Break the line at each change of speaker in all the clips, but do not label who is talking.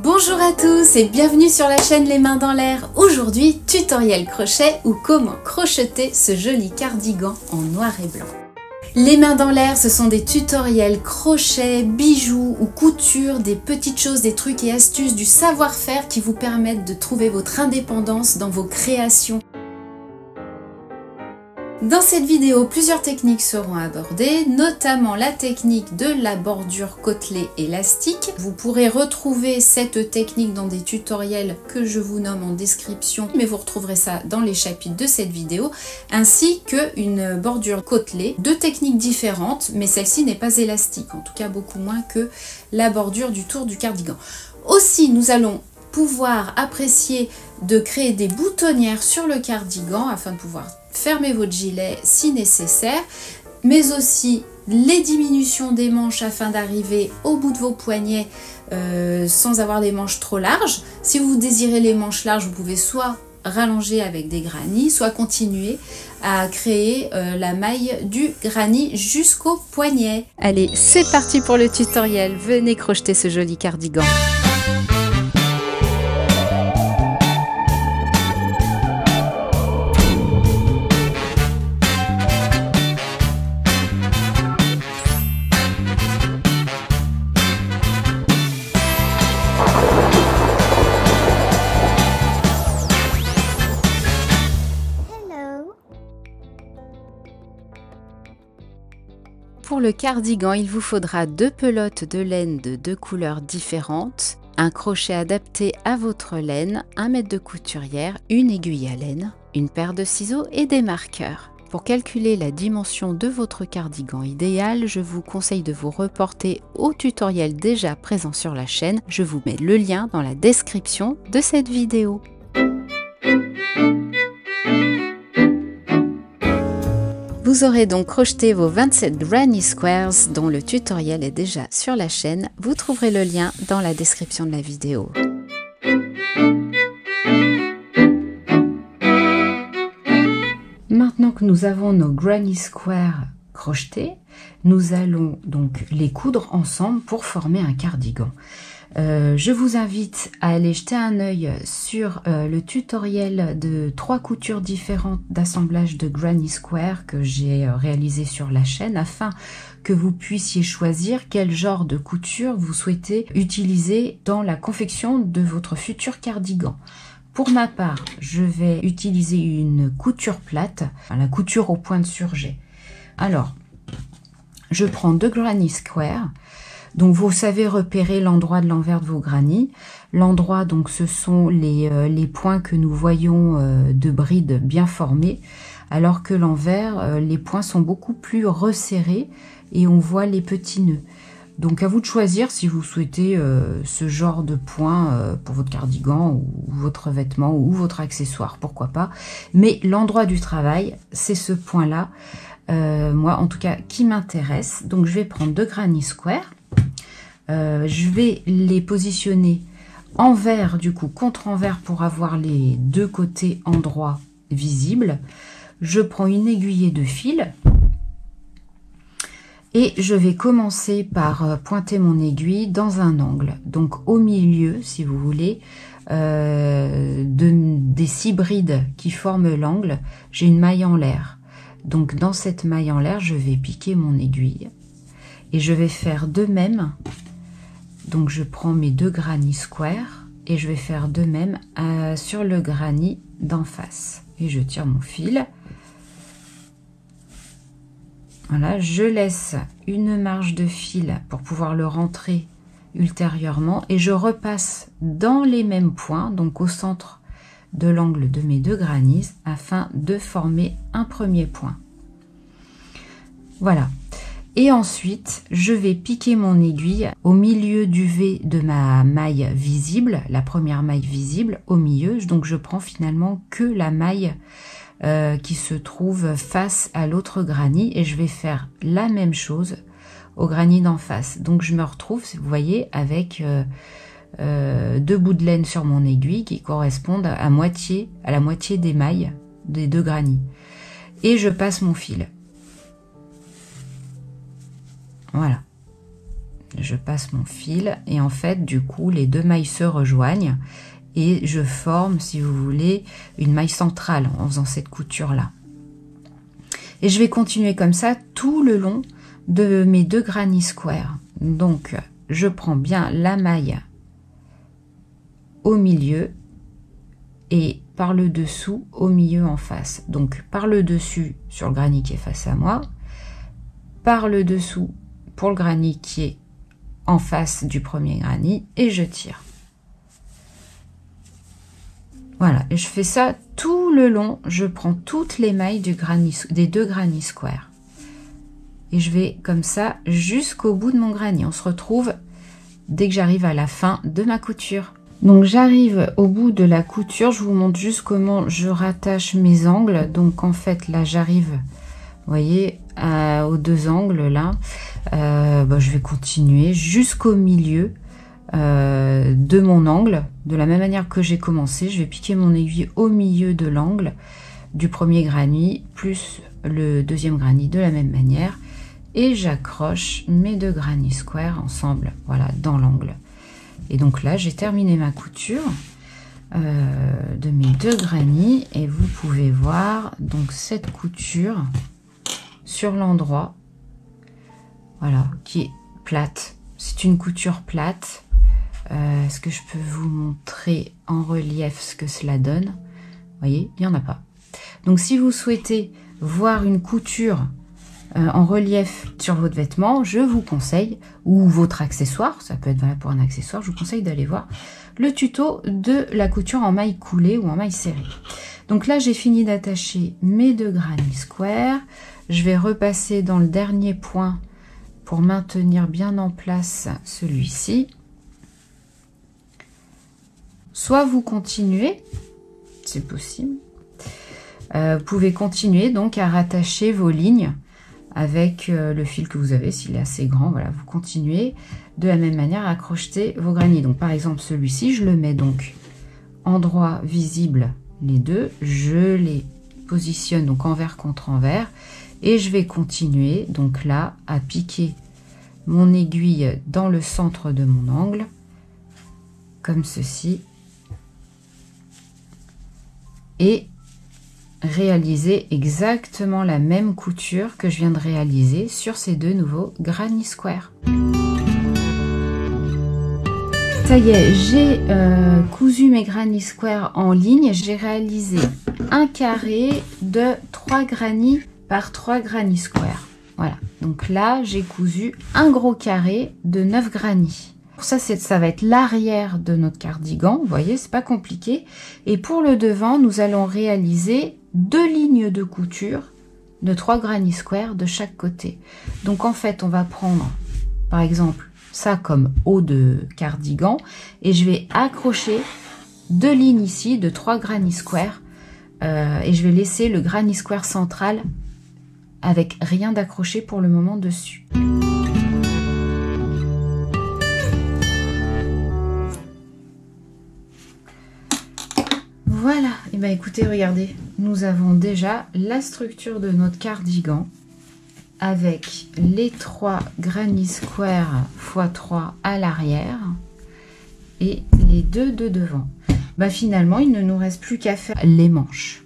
Bonjour à tous et bienvenue sur la chaîne Les Mains dans l'air. Aujourd'hui, tutoriel crochet ou comment crocheter ce joli cardigan en noir et blanc. Les mains dans l'air, ce sont des tutoriels crochet, bijoux ou couture, des petites choses, des trucs et astuces, du savoir-faire qui vous permettent de trouver votre indépendance dans vos créations. Dans cette vidéo, plusieurs techniques seront abordées, notamment la technique de la bordure côtelée élastique. Vous pourrez retrouver cette technique dans des tutoriels que je vous nomme en description, mais vous retrouverez ça dans les chapitres de cette vidéo, ainsi qu'une bordure côtelée, deux techniques différentes, mais celle-ci n'est pas élastique, en tout cas beaucoup moins que la bordure du tour du cardigan. Aussi, nous allons pouvoir apprécier de créer des boutonnières sur le cardigan afin de pouvoir fermer votre gilet si nécessaire, mais aussi les diminutions des manches afin d'arriver au bout de vos poignets sans avoir des manches trop larges. Si vous désirez les manches larges, vous pouvez soit rallonger avec des granny, soit continuer à créer la maille du granny jusqu'au poignet. Allez, c'est parti pour le tutoriel. Venez crocheter ce joli cardigan. Pour le cardigan, il vous faudra deux pelotes de laine de deux couleurs différentes, un crochet adapté à votre laine, un mètre de couturière, une aiguille à laine, une paire de ciseaux et des marqueurs. Pour calculer la dimension de votre cardigan idéal, je vous conseille de vous reporter au tutoriel déjà présent sur la chaîne. Je vous mets le lien dans la description de cette vidéo. Vous aurez donc crocheté vos 27 Granny Squares dont le tutoriel est déjà sur la chaîne. Vous trouverez le lien dans la description de la vidéo. Maintenant que nous avons nos Granny Squares crochetés, nous allons donc les coudre ensemble pour former un cardigan. Je vous invite à aller jeter un œil sur le tutoriel de 3 coutures différentes d'assemblage de Granny Square que j'ai réalisé sur la chaîne afin que vous puissiez choisir quel genre de couture vous souhaitez utiliser dans la confection de votre futur cardigan. Pour ma part, je vais utiliser une couture plate, la couture au point de surjet. Alors, je prends 2 Granny Square. Donc vous savez repérer l'endroit de l'envers de vos granny. L'endroit, donc ce sont les points que nous voyons de bride bien formés, alors que l'envers, les points sont beaucoup plus resserrés et on voit les petits nœuds. Donc à vous de choisir si vous souhaitez ce genre de points pour votre cardigan ou votre vêtement ou votre accessoire, pourquoi pas. Mais l'endroit du travail, c'est ce point-là, moi en tout cas, qui m'intéresse. Donc je vais prendre 2 Granny Square. Je vais les positionner envers, du coup, contre-envers pour avoir les deux côtés endroits visibles. Je prends une aiguillée de fil et je vais commencer par pointer mon aiguille dans un angle. Donc au milieu, si vous voulez, des 6 brides qui forment l'angle, j'ai une maille en l'air. Donc dans cette maille en l'air, je vais piquer mon aiguille et je vais faire de même. Donc je prends mes 2 Granny Square et je vais faire de même sur le granny d'en face. Et je tire mon fil. Voilà, je laisse une marge de fil pour pouvoir le rentrer ultérieurement. Et je repasse dans les mêmes points, donc au centre de l'angle de mes 2 grannies, afin de former un premier point. Voilà. Et ensuite, je vais piquer mon aiguille au milieu du V de ma maille visible, la première maille visible au milieu. Donc je prends finalement que la maille qui se trouve face à l'autre granny et je vais faire la même chose au granny d'en face. Donc je me retrouve, vous voyez, avec 2 bouts de laine sur mon aiguille qui correspondent à la moitié des mailles des 2 granny. Et je passe mon fil. Voilà. je passe mon fil et en fait du coup les deux mailles se rejoignent et je forme, si vous voulez, une maille centrale en faisant cette couture là. Et je vais continuer comme ça tout le long de mes 2 granny squares. Donc je prends bien la maille au milieu et par le dessous au milieu en face. Donc par le dessus sur le granny qui est face à moi, par le dessous pour le granny qui est en face du premier granny et je tire. Voilà, et je fais ça tout le long, je prends toutes les mailles des 2 granny squares. Et je vais comme ça jusqu'au bout de mon granny. On se retrouve dès que j'arrive à la fin de ma couture. Donc j'arrive au bout de la couture, je vous montre juste comment je rattache mes angles. Donc en fait là j'arrive, vous voyez, aux 2 angles là. Je vais continuer jusqu'au milieu de mon angle. De la même manière que j'ai commencé, je vais piquer mon aiguille au milieu de l'angle du premier granny plus le deuxième granny de la même manière. Et j'accroche mes 2 granny squares ensemble, voilà, dans l'angle. Et donc là, j'ai terminé ma couture de mes 2 granny et vous pouvez voir donc cette couture sur l'endroit, voilà, qui est plate. C'est une couture plate. Est-ce que je peux vous montrer en relief ce que cela donne? Vous voyez, il n'y en a pas. Donc si vous souhaitez voir une couture en relief sur votre vêtement, je vous conseille, ou votre accessoire, ça peut être valable pour un accessoire, je vous conseille d'aller voir le tuto de la couture en maille coulée ou en maille serrée. Donc là j'ai fini d'attacher mes 2 granny squares, je vais repasser dans le dernier point pour maintenir bien en place celui-ci. Soit vous continuez, c'est possible, vous pouvez continuer donc à rattacher vos lignes avec le fil que vous avez, s'il est assez grand, voilà, vous continuez de la même manière à crocheter vos granny. Donc par exemple celui-ci, je le mets donc endroit visible les 2, je les positionne donc envers contre envers et je vais continuer donc là à piquer mon aiguille dans le centre de mon angle comme ceci et réaliser exactement la même couture que je viens de réaliser sur ces 2 nouveaux granny squares. Ça y est, j'ai cousu mes granny squares en ligne. J'ai réalisé un carré de 3 granny par 3 granny squares. Voilà, donc là j'ai cousu un gros carré de 9 granny. Pour ça, ça va être l'arrière de notre cardigan, vous voyez, c'est pas compliqué. Et pour le devant, nous allons réaliser 2 lignes de couture de 3 granny squares de chaque côté. Donc en fait, on va prendre, par exemple, ça comme haut de cardigan, et je vais accrocher 2 lignes ici de 3 granny squares, et je vais laisser le granny square central avec rien d'accroché pour le moment dessus. Voilà, et bien écoutez, regardez, nous avons déjà la structure de notre cardigan avec les 3 granny squares x 3 à l'arrière et les 2 de devant. Bah finalement, il ne nous reste plus qu'à faire les manches.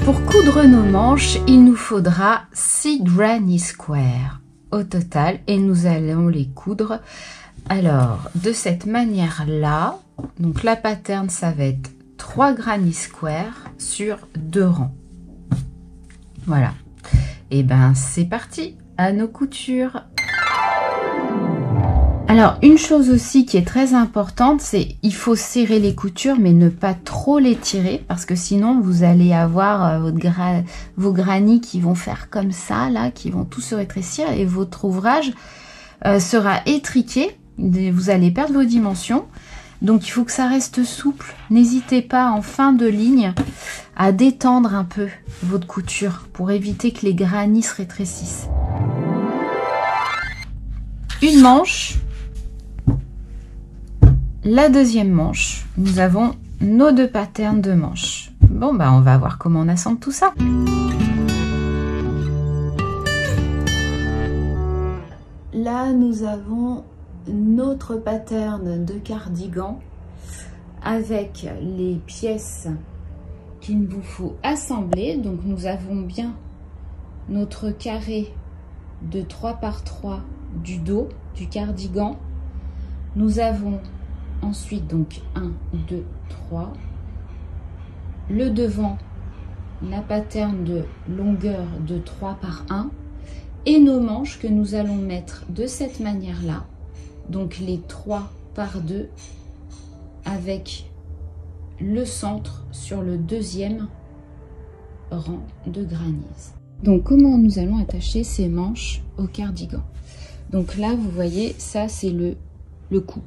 Pour coudre nos manches, il nous faudra 6 granny squares au total et nous allons les coudre alors de cette manière-là. Donc la pattern, ça va être 3 granny squares sur 2 rangs. Voilà. Et ben c'est parti, à nos coutures. Alors une chose aussi qui est très importante, c'est il faut serrer les coutures mais ne pas trop les tirer parce que sinon vous allez avoir vos granny qui vont faire comme ça là, qui vont tout se rétrécir et votre ouvrage sera étriqué, vous allez perdre vos dimensions. Donc il faut que ça reste souple. N'hésitez pas en fin de ligne à détendre un peu votre couture pour éviter que les granny se rétrécissent. Une manche. La deuxième manche. Nous avons nos 2 patterns de manches. Bon bah on va voir comment on assemble tout ça. là, nous avons notre pattern de cardigan avec les pièces qu'il vous faut assembler. Donc nous avons bien notre carré de 3 par 3 du dos du cardigan. Nous avons ensuite donc 1, 2, 3. Le devant, la pattern de longueur de 3 par 1. Et nos manches que nous allons mettre de cette manière-là. Donc les 3 par 2 avec le centre sur le deuxième rang de granise. Donc comment nous allons attacher ces manches au cardigan? Donc là vous voyez, ça c'est le cou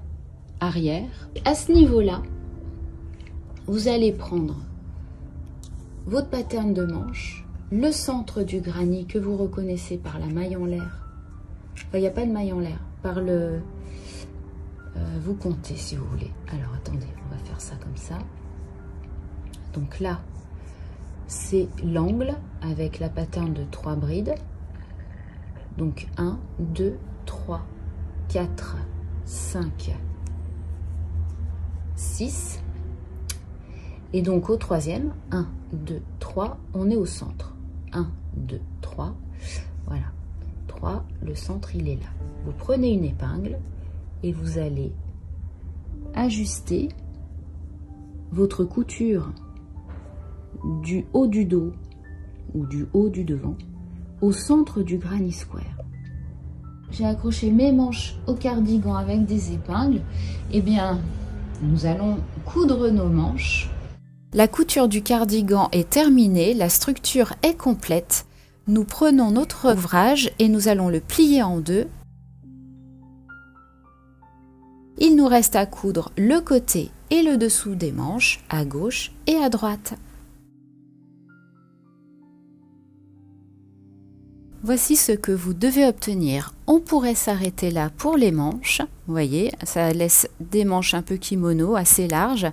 arrière. À ce niveau-là, vous allez prendre votre pattern de manche, le centre du granit que vous reconnaissez par la maille en l'air. Enfin, il n'y a pas de maille en l'air, par le... vous comptez si vous voulez. Alors attendez, on va faire ça comme ça. Donc là, c'est l'angle avec la pattern de 3 brides. Donc 1, 2, 3, 4, 5, 6. Et donc au troisième, 1, 2, 3, on est au centre. 1, 2, 3. Voilà. 3, le centre, il est là. Vous prenez une épingle et vous allez ajuster votre couture du haut du dos ou du haut du devant au centre du granny square. J'ai accroché mes manches au cardigan avec des épingles. Eh bien, nous allons coudre nos manches. La couture du cardigan est terminée, la structure est complète. Nous prenons notre ouvrage et nous allons le plier en deux. Il nous reste à coudre le côté et le dessous des manches, à gauche et à droite. Voici ce que vous devez obtenir. On pourrait s'arrêter là pour les manches. Vous voyez, ça laisse des manches un peu kimono, assez larges.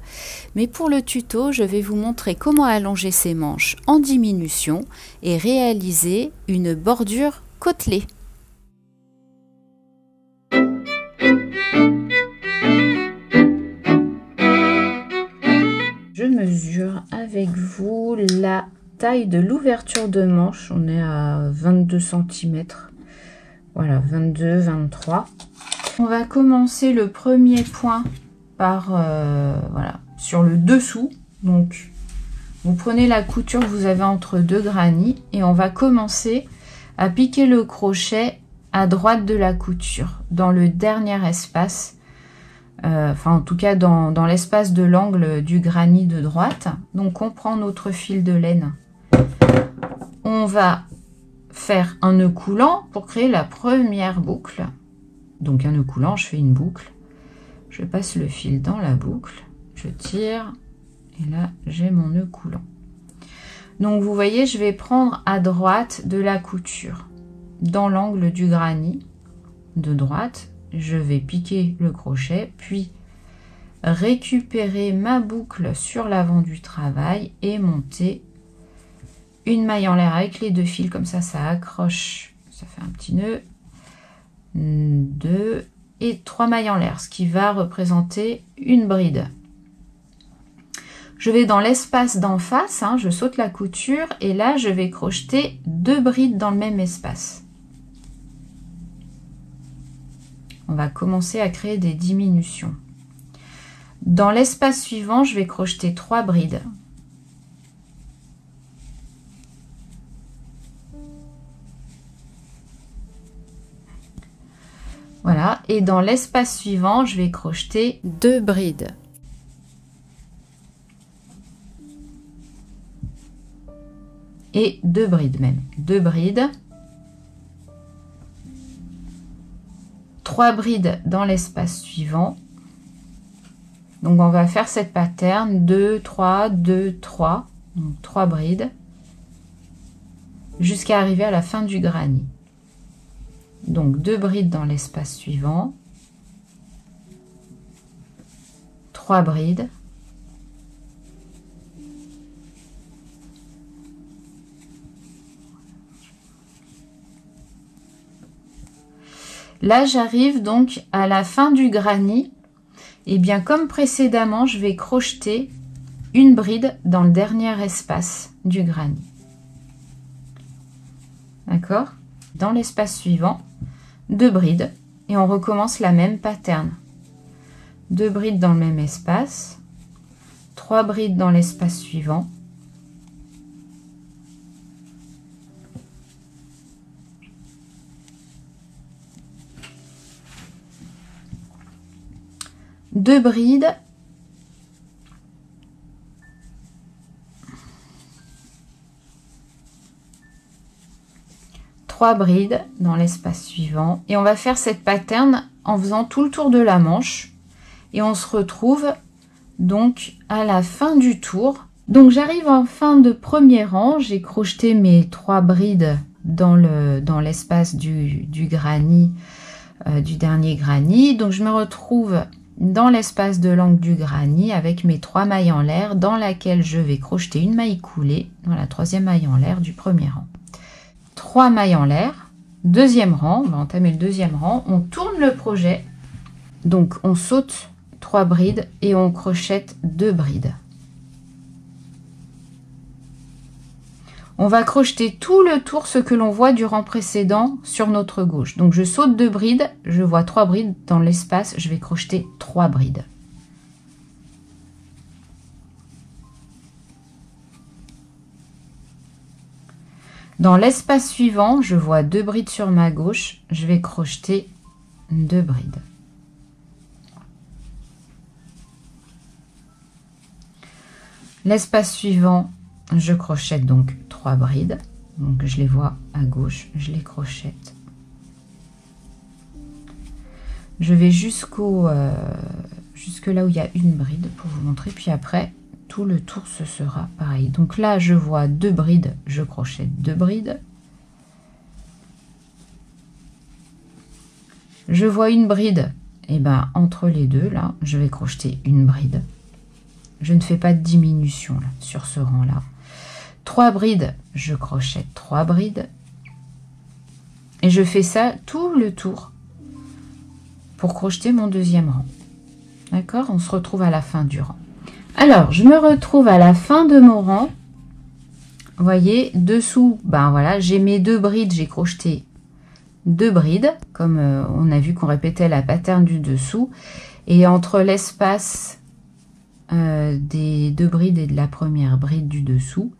Mais pour le tuto, je vais vous montrer comment allonger ces manches en diminution et réaliser une bordure côtelée. Je mesure avec vous la taille de l'ouverture de manche. On est à 22 cm. Voilà, 22, 23. On va commencer le premier point par, voilà, sur le dessous. Donc, vous prenez la couture que vous avez entre deux granits et on va commencer à piquer le crochet à droite de la couture, dans le dernier espace. Enfin, en tout cas, dans l'espace de l'angle du granit de droite. Donc, on prend notre fil de laine. On va faire un nœud coulant pour créer la première boucle. Donc un nœud coulant, je fais une boucle, je passe le fil dans la boucle, je tire et là j'ai mon nœud coulant. Donc vous voyez, je vais prendre à droite de la couture, dans l'angle du granit de droite, je vais piquer le crochet, puis récupérer ma boucle sur l'avant du travail et monter une maille en l'air avec les deux fils, comme ça, ça accroche, ça fait un petit nœud, 2 et 3 mailles en l'air, ce qui va représenter une bride. Je vais dans l'espace d'en face, hein, je saute la couture et là, je vais crocheter 2 brides dans le même espace. On va commencer à créer des diminutions. Dans l'espace suivant, je vais crocheter 3 brides. Voilà, et dans l'espace suivant, je vais crocheter 2 brides. Et 2 brides même. 2 brides. 3 brides dans l'espace suivant. Donc on va faire cette pattern 2, 3, 2, 3. Donc 3 brides. Jusqu'à arriver à la fin du granit. Donc 2 brides dans l'espace suivant, 3 brides, Là, j'arrive donc à la fin du granny. Et bien, comme précédemment, je vais crocheter une bride dans le dernier espace du granny. D'accord? Dans l'espace suivant, 2 brides et on recommence la même pattern. 2 brides dans le même espace, 3 brides dans l'espace suivant. Deux brides, trois brides dans l'espace suivant et on va faire cette pattern en faisant tout le tour de la manche et on se retrouve donc à la fin du tour. Donc j'arrive en fin de premier rang, j'ai crocheté mes 3 brides dans l'espace du granny, du dernier granny. Donc je me retrouve dans l'espace de l'angle du granny avec mes 3 mailles en l'air dans laquelle je vais crocheter une maille coulée dans la 3e maille en l'air du premier rang. 3 mailles en l'air, deuxième rang, on va entamer le deuxième rang, on tourne le projet, donc on saute 3 brides et on crochette 2 brides. On va crocheter tout le tour ce que l'on voit du rang précédent sur notre gauche. Donc je saute 2 brides, je vois 3 brides dans l'espace, je vais crocheter 3 brides. Dans l'espace suivant, je vois 2 brides sur ma gauche, je vais crocheter 2 brides. L'espace suivant, je crochette donc 3 brides, donc je les vois à gauche, je les crochette. Je vais jusque là où il y a une bride pour vous montrer, puis après tout le tour ce sera pareil. Donc là je vois 2 brides, je crochette 2 brides. Je vois une bride, et ben entre les deux là, je vais crocheter une bride. Je ne fais pas de diminution là, sur ce rang là. 3 brides, je crochette 3 brides. Et je fais ça tout le tour pour crocheter mon deuxième rang. D'accord? On se retrouve à la fin du rang. Alors, je me retrouve à la fin de mon rang. Vous voyez, dessous, ben voilà, j'ai mes 2 brides, j'ai crocheté 2 brides, comme on a vu qu'on répétait la pattern du dessous. Et entre l'espace des 2 brides et de la première bride du dessous,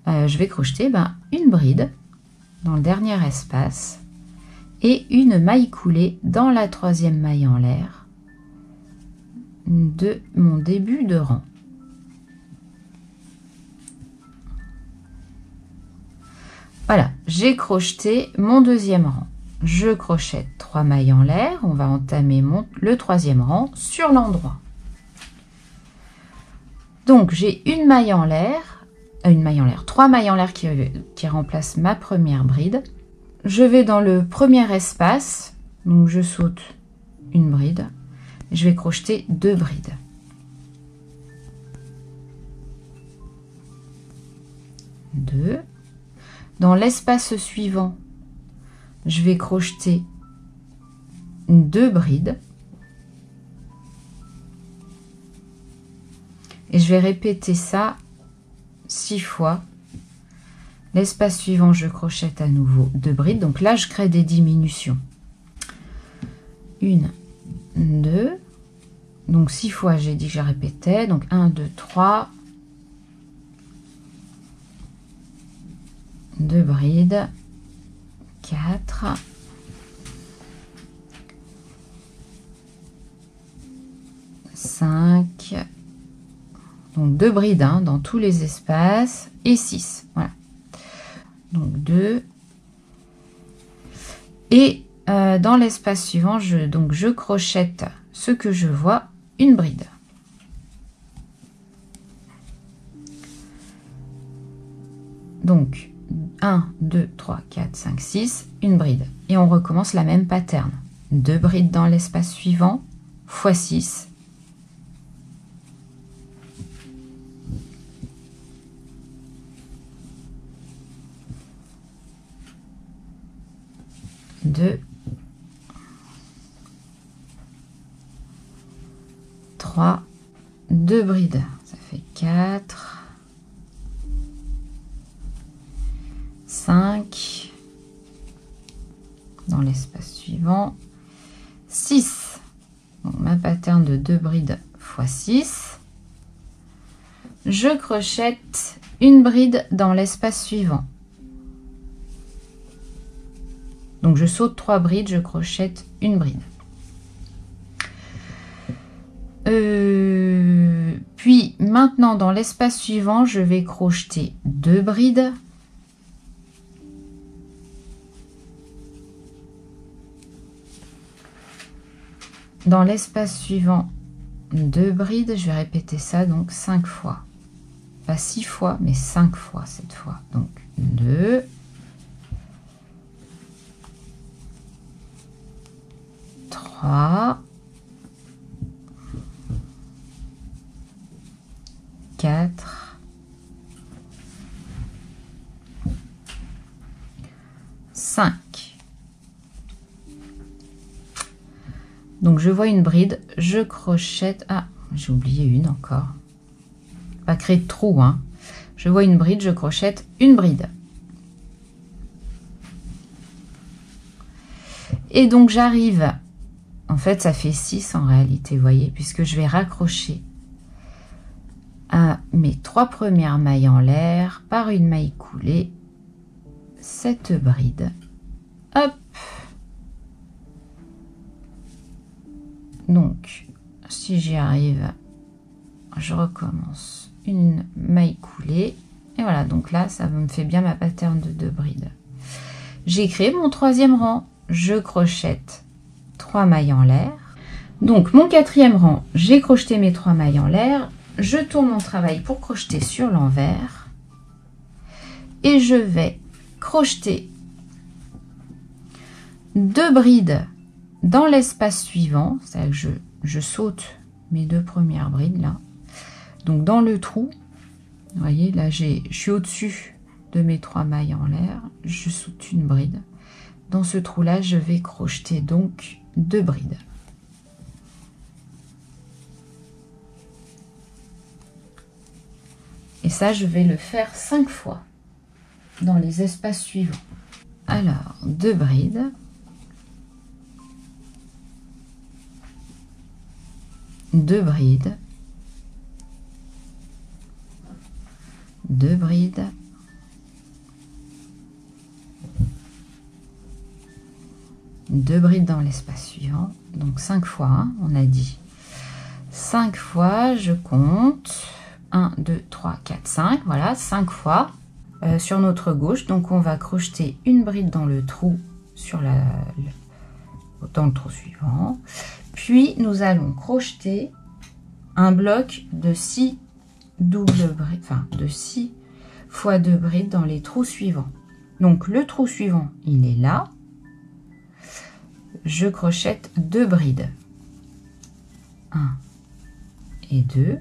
je vais crocheter une bride dans le dernier espace et une maille coulée dans la 3e maille en l'air de mon début de rang. Voilà, j'ai crocheté mon deuxième rang. Je crochette 3 mailles en l'air, on va entamer le 3e rang sur l'endroit. Donc j'ai une maille en l'air, 3 mailles en l'air qui remplacent ma première bride. Je vais dans le premier espace, donc je saute une bride, je vais crocheter 2 brides. Deux. Dans l'espace suivant, je vais crocheter 2 brides. Et je vais répéter ça 6 fois. L'espace suivant, je crochette à nouveau 2 brides. Donc là, je crée des diminutions. 1, 2. Donc 6 fois, j'ai dit que je répétais. Donc 1, 2, 3. 2 brides. 4. 5. Donc 2 brides dans tous les espaces et 6. Voilà. Donc 2. Et dans l'espace suivant, je crochette ce que je vois, une bride. Donc 1, 2, 3, 4, 5, 6, une bride. Et on recommence la même pattern. 2 brides dans l'espace suivant, x 6. 2 3, 2 brides, ça fait 4, 5, dans l'espace suivant, 6, donc ma pattern de 2 brides x 6, je crochette une bride dans l'espace suivant. Donc je saute 3 brides, je crochette une bride. Puis maintenant dans l'espace suivant, je vais crocheter 2 brides. Dans l'espace suivant, 2 brides, je vais répéter ça donc 5 fois. Pas 6 fois, mais 5 fois cette fois. Donc 2, 3, 4, 5. Donc je vois une bride, je crochette. Ah, j'ai oublié une encore. Pas créer de trou, hein. Je vois une bride, je crochette une bride. Et donc j'arrive, en fait ça fait 6 en réalité, vous voyez, puisque je vais raccrocher à mes 3 premières mailles en l'air par une maille coulée cette bride. Hop. Donc si j'y arrive, je recommence une maille coulée et voilà, donc là ça me fait bien ma pattern de 2 brides. J'ai créé mon 3e rang, je crochette 3 mailles en l'air. Donc mon 4e rang, j'ai crocheté mes 3 mailles en l'air, je tourne mon travail pour crocheter sur l'envers et je vais crocheter 2 brides dans l'espace suivant, c'est-à-dire que je saute mes 2 premières brides là. Donc dans le trou, vous voyez là je suis au-dessus de mes 3 mailles en l'air, je saute une bride. Dans ce trou là, je vais crocheter donc 2 brides. Et ça, je vais le faire 5 fois dans les espaces suivants. Alors, 2 brides. 2 brides. 2 brides. 2 brides dans l'espace suivant. Donc 5 fois, hein, on a dit. 5 fois, je compte. 1, 2, 3, 4, 5. Voilà, 5 fois sur notre gauche. Donc on va crocheter une bride dans le trou dans le trou suivant. Puis nous allons crocheter un bloc de 6 doubles brides, enfin de 6 fois 2 brides dans les trous suivants. Donc le trou suivant, il est là. Je crochette 2 brides. 1 et 2.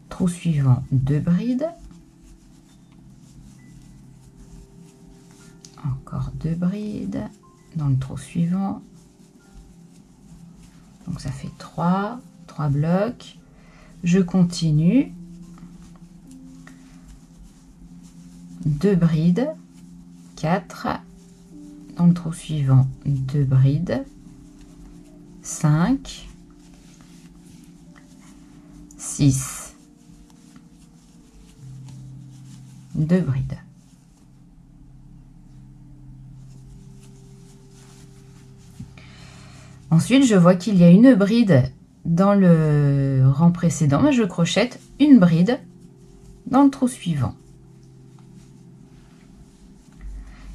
Trou suivant, 2 brides. Encore 2 brides dans le trou suivant. Donc ça fait 3 blocs. Je continue. 2 brides. 4. Dans le trou suivant, 2 brides. 5. 6. 2 brides. Ensuite, je vois qu'il y a une bride dans le rang précédent, mais je crochette une bride dans le trou suivant.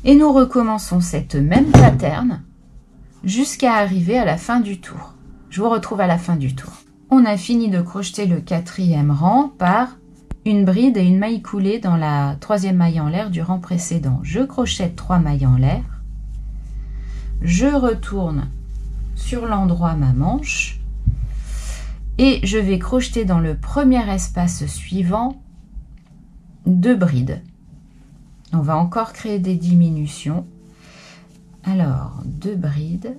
Et nous recommençons cette même pattern jusqu'à arriver à la fin du tour. Je vous retrouve à la fin du tour. On a fini de crocheter le 4e rang par une bride et une maille coulée dans la 3e maille en l'air du rang précédent. Je crochette 3 mailles en l'air. Je retourne sur l'endroit ma manche et je vais crocheter dans le premier espace suivant 2 brides. On va encore créer des diminutions. Alors 2 brides.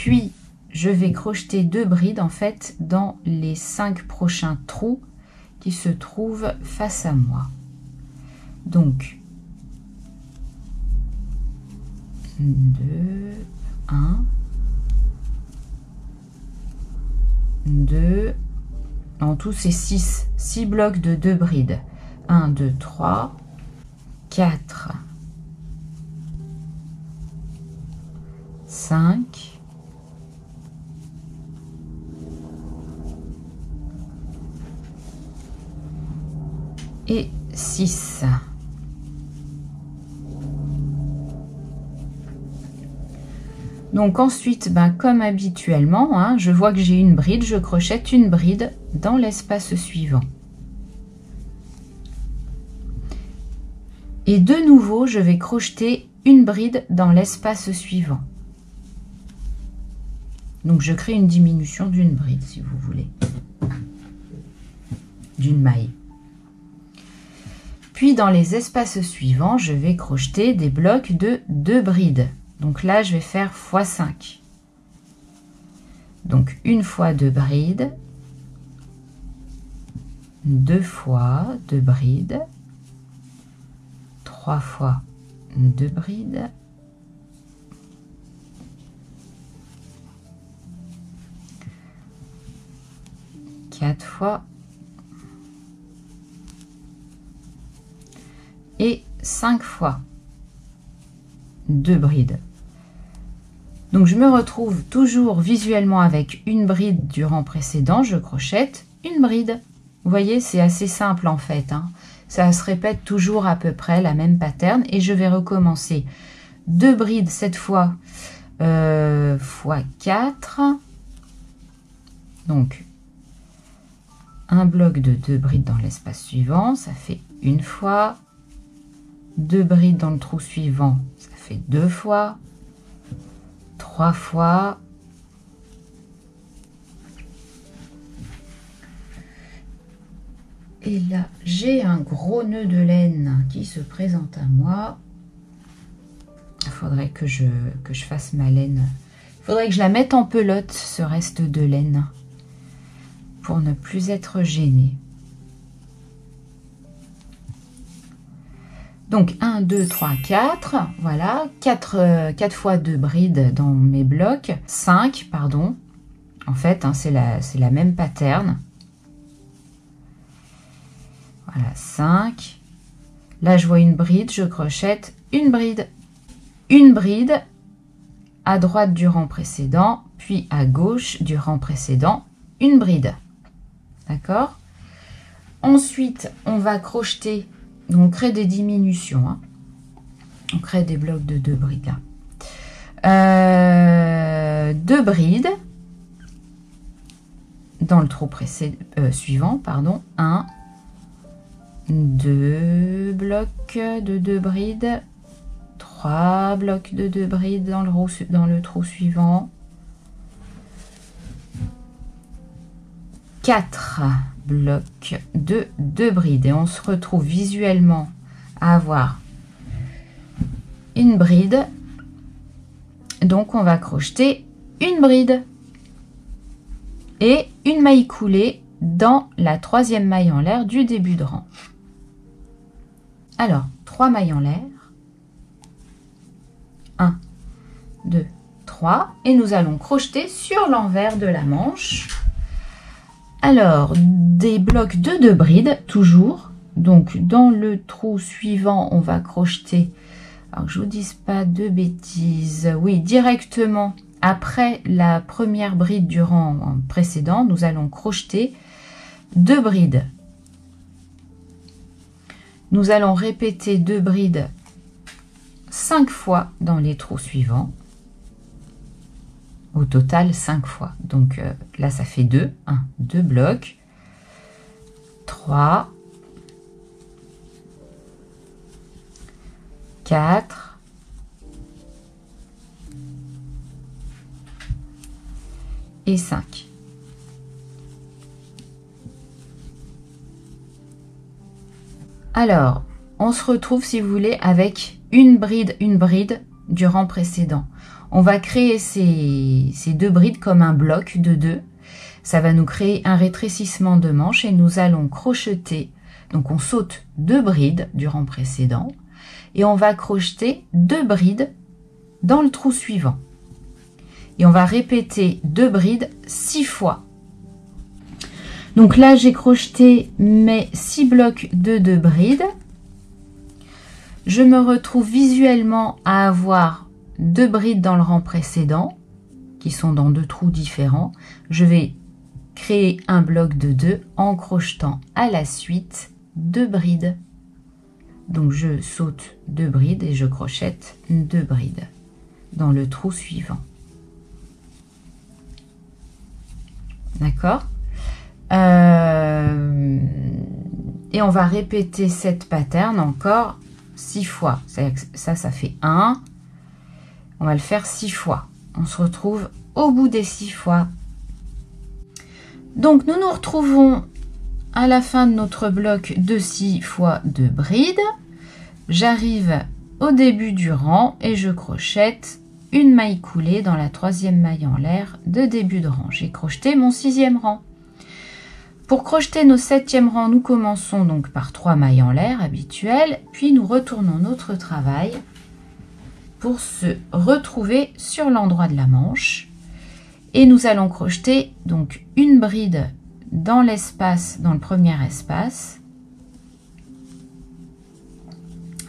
Puis, je vais crocheter 2 brides en fait dans les 5 prochains trous qui se trouvent face à moi. Donc, 2, 1, 2, en tout c'est 6 blocs de 2 brides. 1, 2, 3, 4, 5, et 6. Donc ensuite, comme habituellement, hein, je vois que j'ai une bride, je crochette une bride dans l'espace suivant. Et de nouveau, je vais crocheter une bride dans l'espace suivant. Donc je crée une diminution d'une bride, si vous voulez, d'une maille. Puis dans les espaces suivants, je vais crocheter des blocs de 2 brides. Donc là, je vais faire x5. Donc une fois 2 brides, 2 fois 2 brides, 3 fois 2 brides, 4 fois et 5 fois 2 brides. Donc je me retrouve toujours visuellement avec une bride du rang précédent, je crochette une bride. Vous voyez, c'est assez simple en fait, hein. Ça se répète toujours à peu près la même pattern et je vais recommencer 2 brides cette fois fois 4. Donc un bloc de 2 brides dans l'espace suivant, ça fait une fois. 2 brides dans le trou suivant, ça fait 2 fois. 3 fois. Et là, j'ai un gros nœud de laine qui se présente à moi. Il faudrait que je fasse ma laine. Il faudrait que je la mette en pelote, ce reste de laine, pour ne plus être gênée. Donc 1, 2, 3, 4, voilà, 4 fois 2 brides dans mes blocs, 5, pardon, en fait, hein, c'est la même pattern. Voilà, 5. Là, je vois une bride, je crochette une bride à droite du rang précédent, puis à gauche du rang précédent, une bride. D'accord? Ensuite, on va crocheter. Donc, on crée des diminutions. Hein. On crée des blocs de 2 brides. Là. 2 brides dans le trou suivant. Pardon. 1, 2 blocs de 2 brides. 3 blocs de 2 brides dans le trou suivant. 4 blocs de 2 brides et on se retrouve visuellement à avoir une bride. Donc on va crocheter une bride et une maille coulée dans la 3e maille en l'air du début de rang. Alors 3 mailles en l'air, 1, 2, 3 et nous allons crocheter sur l'envers de la manche. Alors, des blocs de 2 brides, toujours. Donc, dans le trou suivant, on va crocheter, alors que je ne vous dise pas de bêtises, oui, directement après la première bride du rang précédent, nous allons crocheter 2 brides. Nous allons répéter 2 brides 5 fois dans les trous suivants. Au total 5 fois. Donc là, ça fait 2. 1, 2 blocs. 3. 4. Et 5. Alors, on se retrouve, si vous voulez, avec une bride du rang précédent. On va créer ces 2 brides comme un bloc de 2. Ça va nous créer un rétrécissement de manche et nous allons crocheter. Donc on saute 2 brides du rang précédent et on va crocheter 2 brides dans le trou suivant. Et on va répéter 2 brides 6 fois. Donc là, j'ai crocheté mes 6 blocs de 2 brides. Je me retrouve visuellement à avoir 2 brides dans le rang précédent, qui sont dans 2 trous différents. Je vais créer un bloc de 2 en crochetant à la suite 2 brides. Donc je saute 2 brides et je crochette 2 brides dans le trou suivant. D'accord ? Et on va répéter cette pattern encore 6 fois. Ça fait 1. On va le faire 6 fois. On se retrouve au bout des 6 fois. Donc, nous nous retrouvons à la fin de notre bloc de 6 fois 2 brides. J'arrive au début du rang et je crochette une maille coulée dans la 3e maille en l'air de début de rang. J'ai crocheté mon 6e rang. Pour crocheter nos 7e rangs, nous commençons donc par 3 mailles en l'air habituelles, puis nous retournons notre travail pour se retrouver sur l'endroit de la manche. Et nous allons crocheter donc une bride dans l'espace, dans le premier espace.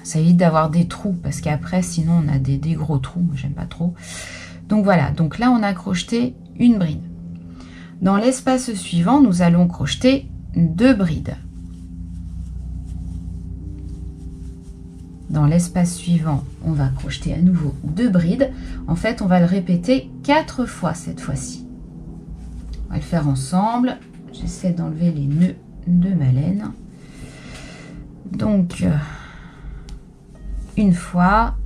Ça évite d'avoir des trous parce qu'après, sinon, on a des gros trous. Moi, j'aime pas trop. Donc voilà, donc là, on a crocheté une bride. Dans l'espace suivant, nous allons crocheter 2 brides. Dans l'espace suivant, on va crocheter à nouveau 2 brides. En fait, on va le répéter 4 fois cette fois-ci. On va le faire ensemble. J'essaie d'enlever les nœuds de ma laine. Donc, une fois,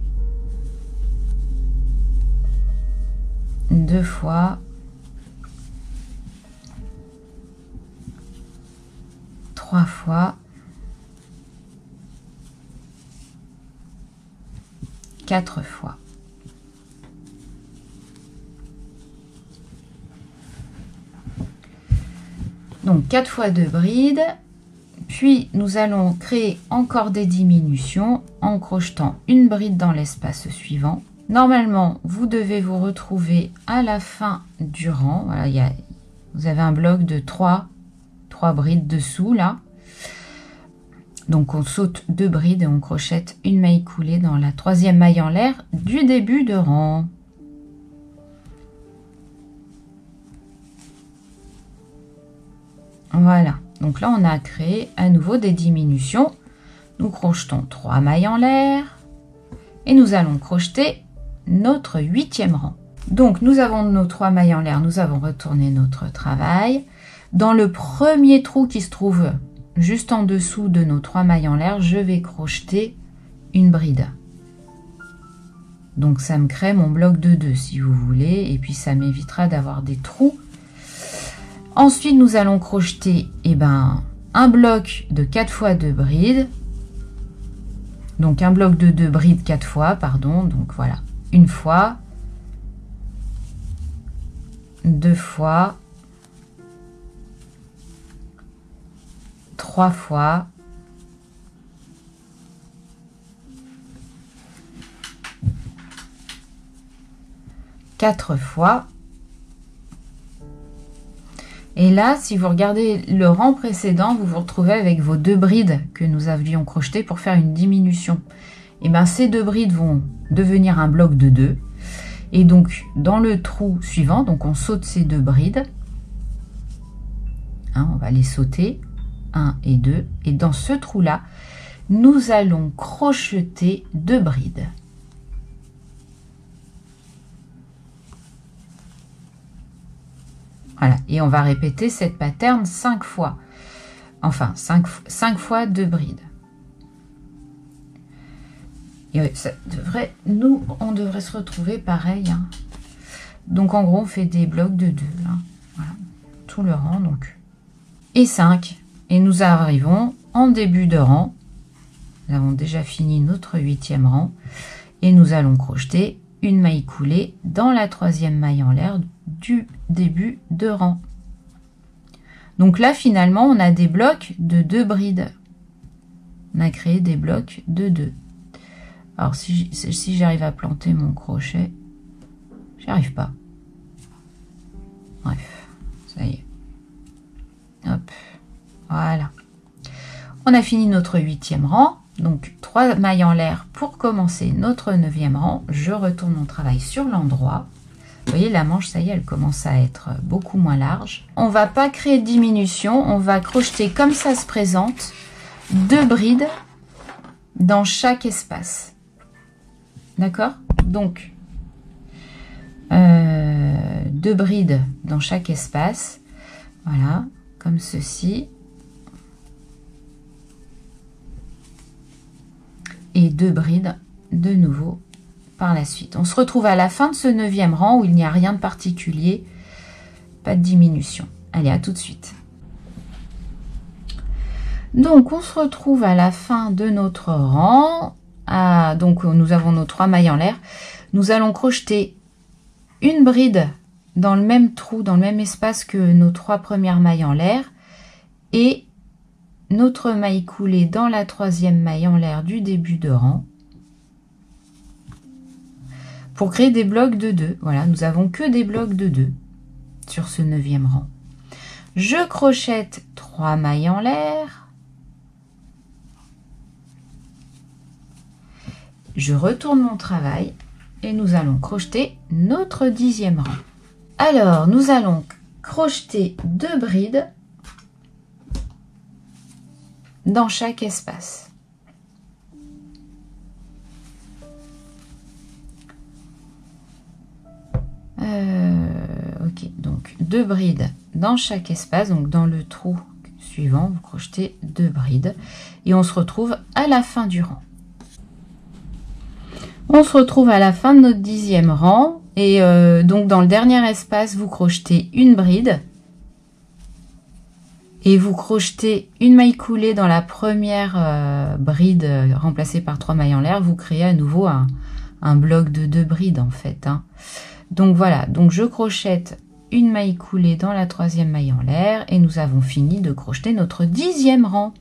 2 fois, 3 fois, 4 fois. Donc 4 fois 2 brides, puis nous allons créer encore des diminutions en crochetant une bride dans l'espace suivant. Normalement, vous devez vous retrouver à la fin du rang. Voilà, vous avez un bloc de 3 brides dessous là. Donc on saute 2 brides et on crochette une maille coulée dans la 3e maille en l'air du début de rang. Voilà, donc là on a créé à nouveau des diminutions. Nous crochetons 3 mailles en l'air et nous allons crocheter notre 8e rang. Donc nous avons nos 3 mailles en l'air, nous avons retourné notre travail. Dans le premier trou qui se trouve juste en dessous de nos 3 mailles en l'air, je vais crocheter une bride. Donc ça me crée mon bloc de 2 si vous voulez, et puis ça m'évitera d'avoir des trous. Ensuite, nous allons crocheter un bloc de 4 fois 2 brides. Donc un bloc de 2 brides 4 fois, pardon. Donc voilà, une fois, 2 fois, 3 fois, 4 fois. Et là, si vous regardez le rang précédent, vous vous retrouvez avec vos 2 brides que nous avions crochetées pour faire une diminution. Et bien, ces 2 brides vont devenir un bloc de 2. Et donc, dans le trou suivant, donc on saute ces 2 brides. On va les sauter. 1 et 2. Et dans ce trou-là, nous allons crocheter 2 brides. Voilà, et on va répéter cette pattern 5 fois. Enfin, 5 fois 2 brides. Et ça devrait, on devrait se retrouver pareil. Donc, en gros, on fait des blocs de 2. Voilà, tout le rang, donc. Et 5. Et nous arrivons en début de rang. Nous avons déjà fini notre 8e rang. Et nous allons crocheter une maille coulée dans la troisième maille en l'air du début de rang. Donc là, finalement, on a des blocs de 2 brides. On a créé des blocs de 2. Alors, si j'arrive à planter mon crochet, j'y arrive pas. Bref, ça y est. Hop, voilà. On a fini notre 8e rang. Donc, 3 mailles en l'air pour commencer notre 9e rang. Je retourne mon travail sur l'endroit. Vous voyez, la manche, ça y est, elle commence à être beaucoup moins large. On va pas créer de diminution. On va crocheter comme ça se présente 2 brides dans chaque espace. D'accord? Donc, 2 brides dans chaque espace. Voilà, comme ceci. Et 2 brides de nouveau par la suite. On se retrouve à la fin de ce 9e rang où il n'y a rien de particulier, pas de diminution. Allez, à tout de suite. Donc, on se retrouve à la fin de notre rang. Donc, nous avons nos 3 mailles en l'air. Nous allons crocheter une bride dans le même trou, dans le même espace que nos 3 premières mailles en l'air. Et notre maille coulée dans la troisième maille en l'air du début de rang pour créer des blocs de 2. Voilà, nous avons que des blocs de 2 sur ce 9e rang. Je crochette 3 mailles en l'air. Je retourne mon travail et nous allons crocheter notre 10e rang. Alors, nous allons crocheter 2 brides dans chaque espace. Ok, donc 2 brides dans chaque espace, donc dans le trou suivant, vous crochetez 2 brides et on se retrouve à la fin du rang. On se retrouve à la fin de notre 10e rang et donc dans le dernier espace, vous crochetez une bride. Et vous crochetez une maille coulée dans la première bride remplacée par 3 mailles en l'air. Vous créez à nouveau un bloc de 2 brides en fait. Hein. Donc voilà, donc je crochette une maille coulée dans la troisième maille en l'air. Et nous avons fini de crocheter notre 10e rang.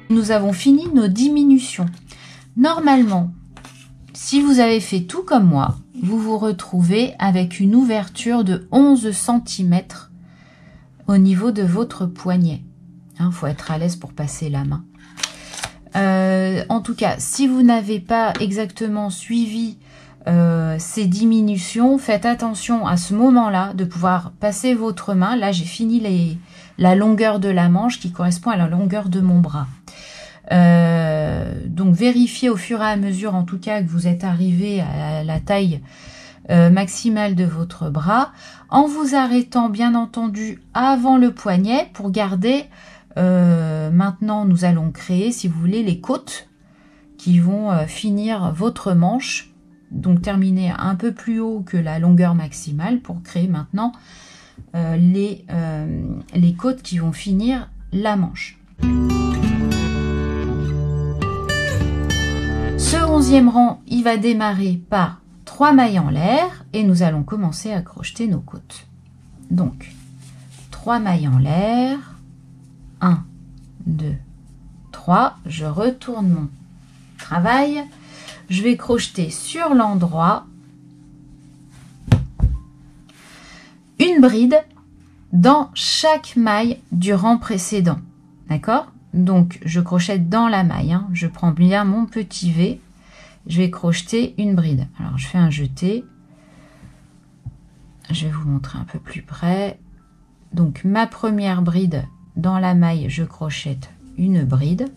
Nous avons fini nos diminutions. Normalement, si vous avez fait tout comme moi, vous vous retrouvez avec une ouverture de 11 cm au niveau de votre poignet. Il faut être à l'aise pour passer la main. En tout cas, si vous n'avez pas exactement suivi ces diminutions, faites attention à ce moment-là de pouvoir passer votre main. Là, j'ai fini la longueur de la manche qui correspond à la longueur de mon bras. Donc vérifiez au fur et à mesure en tout cas que vous êtes arrivé à la taille maximale de votre bras en vous arrêtant bien entendu avant le poignet pour garder maintenant nous allons créer si vous voulez les côtes qui vont finir votre manche, donc terminer un peu plus haut que la longueur maximale pour créer maintenant les côtes qui vont finir la manche. Ce 11e rang, il va démarrer par 3 mailles en l'air et nous allons commencer à crocheter nos côtes. Donc, 3 mailles en l'air, 1, 2, 3, je retourne mon travail, je vais crocheter sur l'endroit une bride dans chaque maille du rang précédent, d'accord ? Donc, je crochette dans la maille, hein. Je prends bien mon petit V, je vais crocheter une bride. Alors, je fais un jeté. Je vais vous montrer un peu plus près. Donc, ma première bride dans la maille, je crochette une bride.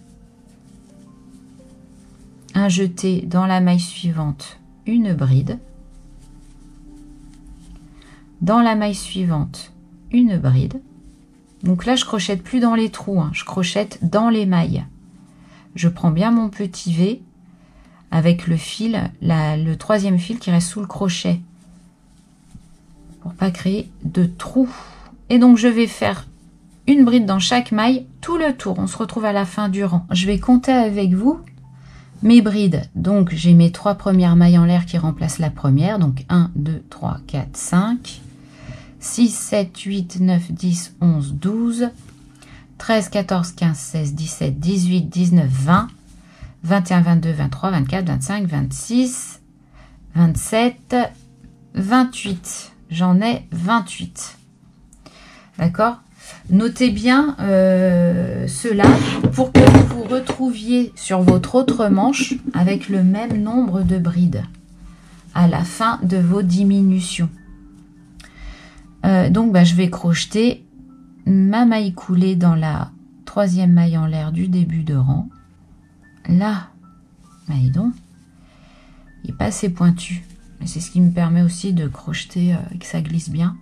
Un jeté dans la maille suivante, une bride. Dans la maille suivante, une bride. Donc là, je crochette plus dans les trous, hein, je crochette dans les mailles. Je prends bien mon petit V avec le fil, le 3e fil qui reste sous le crochet pour pas créer de trous. Et donc, je vais faire une bride dans chaque maille tout le tour. On se retrouve à la fin du rang. Je vais compter avec vous mes brides. Donc j'ai mes 3 premières mailles en l'air qui remplacent la première. Donc 1, 2, 3, 4, 5, 6, 7, 8, 9, 10, 11, 12, 13, 14, 15, 16, 17, 18, 19, 20, 21, 22, 23, 24, 25, 26, 27, 28. J'en ai 28. D'accord? Notez bien cela pour que vous vous retrouviez sur votre autre manche avec le même nombre de brides à la fin de vos diminutions. Donc je vais crocheter ma maille coulée dans la 3e maille en l'air du début de rang. Là, dis donc, il n'est pas assez pointu. Mais c'est ce qui me permet aussi de crocheter et que ça glisse bien.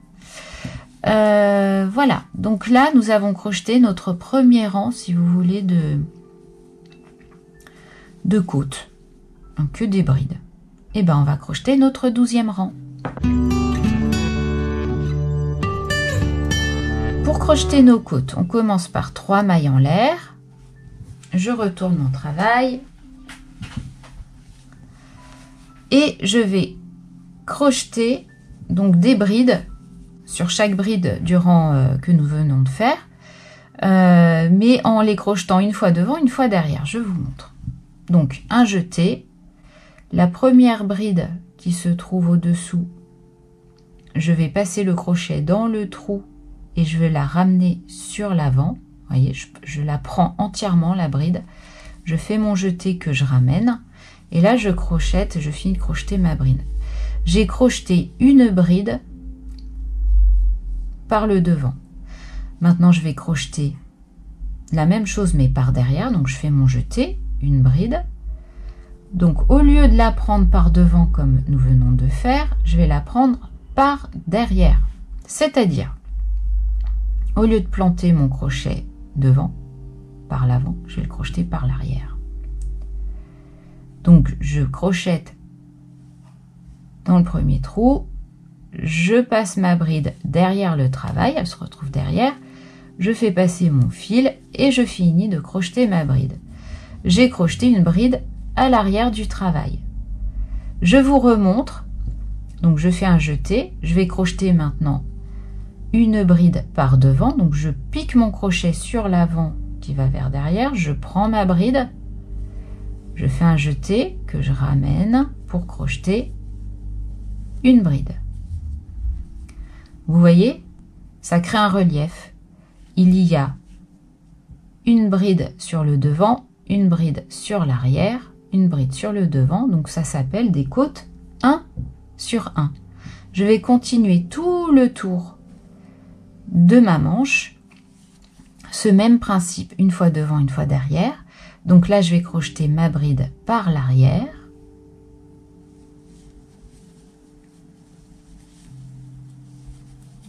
Voilà, donc là nous avons crocheté notre premier rang, si vous voulez, de côtes, donc que des brides. Et on va crocheter notre 12e rang. Pour crocheter nos côtes, on commence par 3 mailles en l'air. Je retourne mon travail et je vais crocheter donc des brides sur chaque bride du rang que nous venons de faire, mais en les crochetant une fois devant, une fois derrière. Je vous montre. Donc un jeté, la première bride qui se trouve au-dessous, je vais passer le crochet dans le trou et je vais la ramener sur l'avant. Vous voyez, je la prends entièrement, la bride. Je fais mon jeté que je ramène et là je crochette, je finis de crocheter ma bride. J'ai crocheté une bride par le devant. Maintenant je vais crocheter la même chose mais par derrière, donc je fais mon jeté, une bride. Donc au lieu de la prendre par devant comme nous venons de faire, je vais la prendre par derrière. C'est-à-dire, au lieu de planter mon crochet devant, par l'avant, je vais le crocheter par l'arrière. Donc je crochette dans le premier trou, je passe ma bride derrière le travail, elle se retrouve derrière, je fais passer mon fil et je finis de crocheter ma bride. J'ai crocheté une bride à l'arrière du travail. Je vous remontre, donc je fais un jeté, je vais crocheter maintenant une bride par devant, donc je pique mon crochet sur l'avant qui va vers derrière, je prends ma bride, je fais un jeté que je ramène pour crocheter une bride. Vous voyez, ça crée un relief. Il y a une bride sur le devant, une bride sur l'arrière, une bride sur le devant, donc ça s'appelle des côtes 1 sur 1. Je vais continuer tout le tour de ma manche, ce même principe, une fois devant, une fois derrière. Donc là, je vais crocheter ma bride par l'arrière.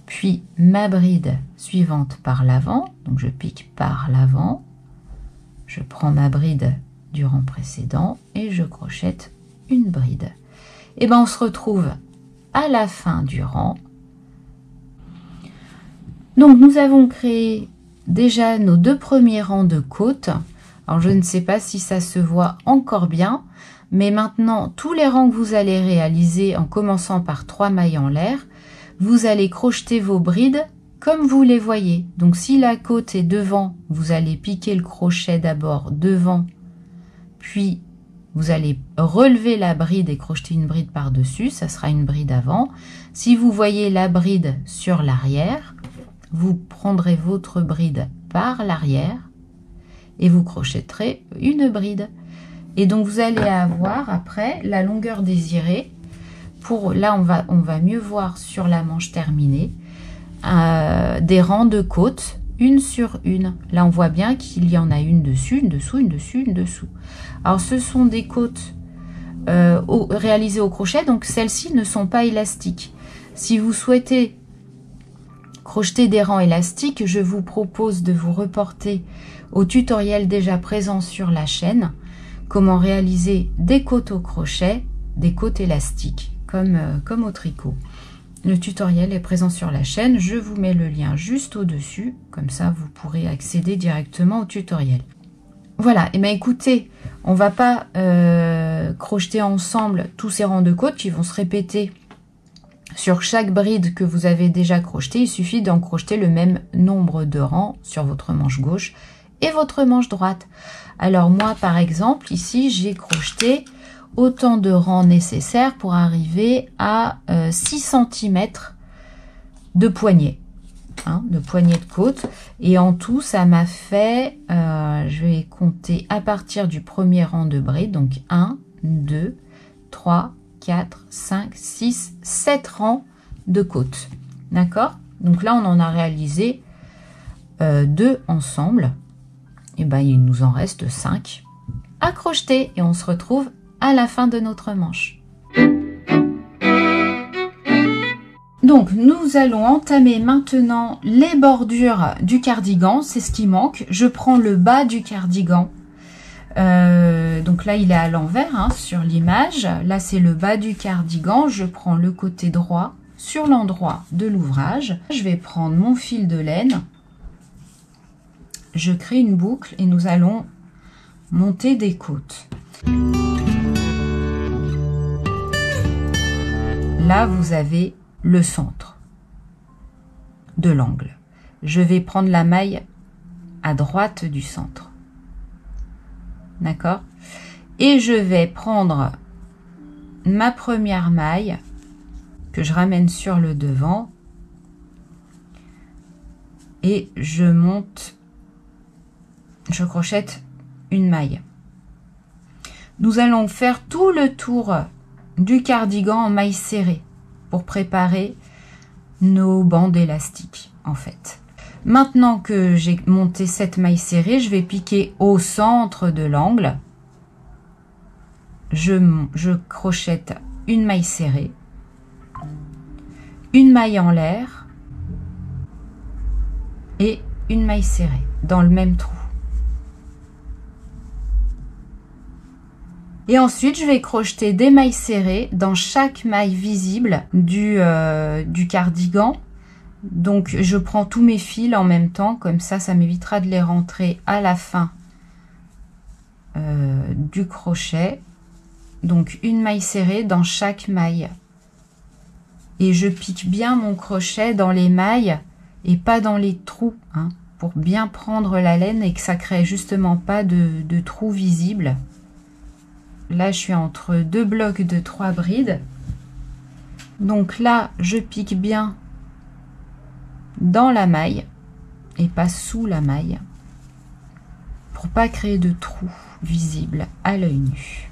Puis ma bride suivante par l'avant, donc je pique par l'avant, je prends ma bride du rang précédent et je crochette une bride. Et on se retrouve à la fin du rang. Donc nous avons créé déjà nos 2 premiers rangs de côtes. Alors je ne sais pas si ça se voit encore bien, mais maintenant tous les rangs que vous allez réaliser en commençant par 3 mailles en l'air, vous allez crocheter vos brides comme vous les voyez. Donc si la côte est devant, vous allez piquer le crochet d'abord devant, puis vous allez relever la bride et crocheter une bride par-dessus, ça sera une bride avant. Si vous voyez la bride sur l'arrière, vous prendrez votre bride par l'arrière et vous crochetterez une bride. Et donc vous allez avoir après la longueur désirée. Pour là, on va mieux voir sur la manche terminée des rangs de côtes, une sur une. Là, on voit bien qu'il y en a une dessus, une dessous, une dessus, une dessous. Alors, ce sont des côtes réalisées au crochet, donc celles-ci ne sont pas élastiques. Si vous souhaitez crocheter des rangs élastiques, je vous propose de vous reporter au tutoriel déjà présent sur la chaîne, comment réaliser des côtes au crochet, des côtes élastiques, comme au tricot. Le tutoriel est présent sur la chaîne. Je vous mets le lien juste au-dessus. Comme ça, vous pourrez accéder directement au tutoriel. Voilà. Et bien, écoutez, on va pas crocheter ensemble tous ces rangs de côtes qui vont se répéter sur chaque bride que vous avez déjà crocheté. Il suffit d'en crocheter le même nombre de rangs sur votre manche gauche et votre manche droite. Alors moi, par exemple, ici, j'ai crocheté autant de rangs nécessaires pour arriver à 6 cm de poignée, de poignée de côte. Et en tout, ça m'a fait, je vais compter à partir du premier rang de bride, donc 1, 2, 3, 4, 5, 6, 7 rangs de côte. D'accord? Donc là, on en a réalisé 2 ensemble. Et ben, il nous en reste 5 à crocheter. Et on se retrouve à la fin de notre manche. Donc, nous allons entamer maintenant les bordures du cardigan. C'est ce qui manque. Je prends le bas du cardigan. Donc là, il est à l'envers sur l'image. Là, c'est le bas du cardigan. Je prends le côté droit sur l'endroit de l'ouvrage. Je vais prendre mon fil de laine. Je crée une boucle et nous allons monter des côtes. Là, vous avez le centre de l'angle. Je vais prendre la maille à droite du centre. D'accord? Et je vais prendre ma première maille que je ramène sur le devant et je monte, je crochette une maille. Nous allons faire tout le tour du cardigan en maille serrée pour préparer nos bandes élastiques en fait. Maintenant que j'ai monté cette maille serrée, je vais piquer au centre de l'angle. Je crochette une maille serrée, une maille en l'air et une maille serrée dans le même trou. Et ensuite, je vais crocheter des mailles serrées dans chaque maille visible du cardigan. Donc, je prends tous mes fils en même temps, comme ça m'évitera de les rentrer à la fin du crochet. Donc, une maille serrée dans chaque maille. Et je pique bien mon crochet dans les mailles et pas dans les trous, pour bien prendre la laine et que ça crée justement pas de trous visibles. Là, je suis entre deux blocs de 3 brides. Donc là, je pique bien dans la maille et pas sous la maille pour pas créer de trous visibles à l'œil nu.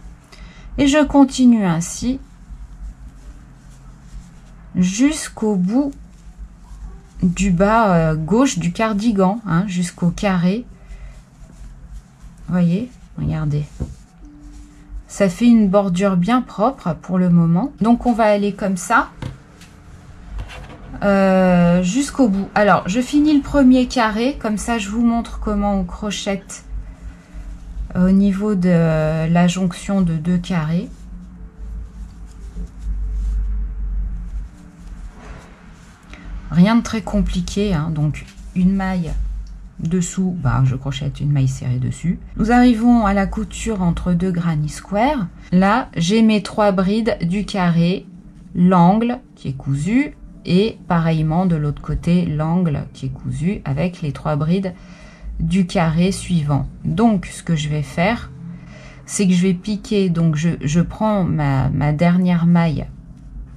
Et je continue ainsi jusqu'au bout du bas gauche du cardigan, jusqu'au carré. Vous voyez, regardez. Ça fait une bordure bien propre pour le moment. Donc, on va aller comme ça jusqu'au bout. Alors, je finis le premier carré. Comme ça, je vous montre comment on crochette au niveau de la jonction de 2 carrés. Rien de très compliqué. Donc, une maille dessous, je crochette une maille serrée dessus. Nous arrivons à la couture entre 2 granny square. Là, j'ai mes 3 brides du carré, l'angle qui est cousu et pareillement de l'autre côté, l'angle qui est cousu avec les 3 brides du carré suivant. Donc, ce que je vais faire, c'est que je vais piquer, donc je prends ma dernière maille,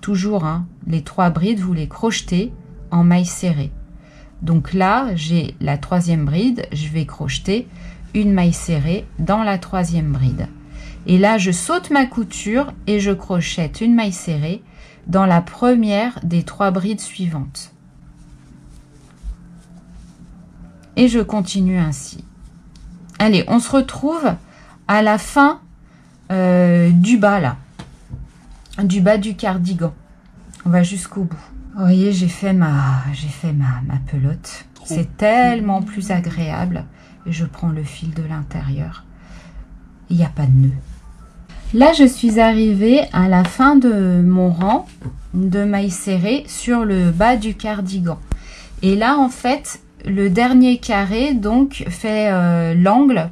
toujours, les 3 brides, vous les crochetez en maille serrée. Donc là, j'ai la 3e bride, je vais crocheter une maille serrée dans la 3e bride. Et là, je saute ma couture et je crochette une maille serrée dans la première des 3 brides suivantes. Et je continue ainsi. Allez, on se retrouve à la fin du bas là, du bas du cardigan. On va jusqu'au bout. Vous voyez, j'ai fait ma pelote. C'est tellement plus agréable. Et je prends le fil de l'intérieur. Il n'y a pas de nœud. Là, je suis arrivée à la fin de mon rang de mailles serrées sur le bas du cardigan. Et là, en fait, le dernier carré donc fait l'angle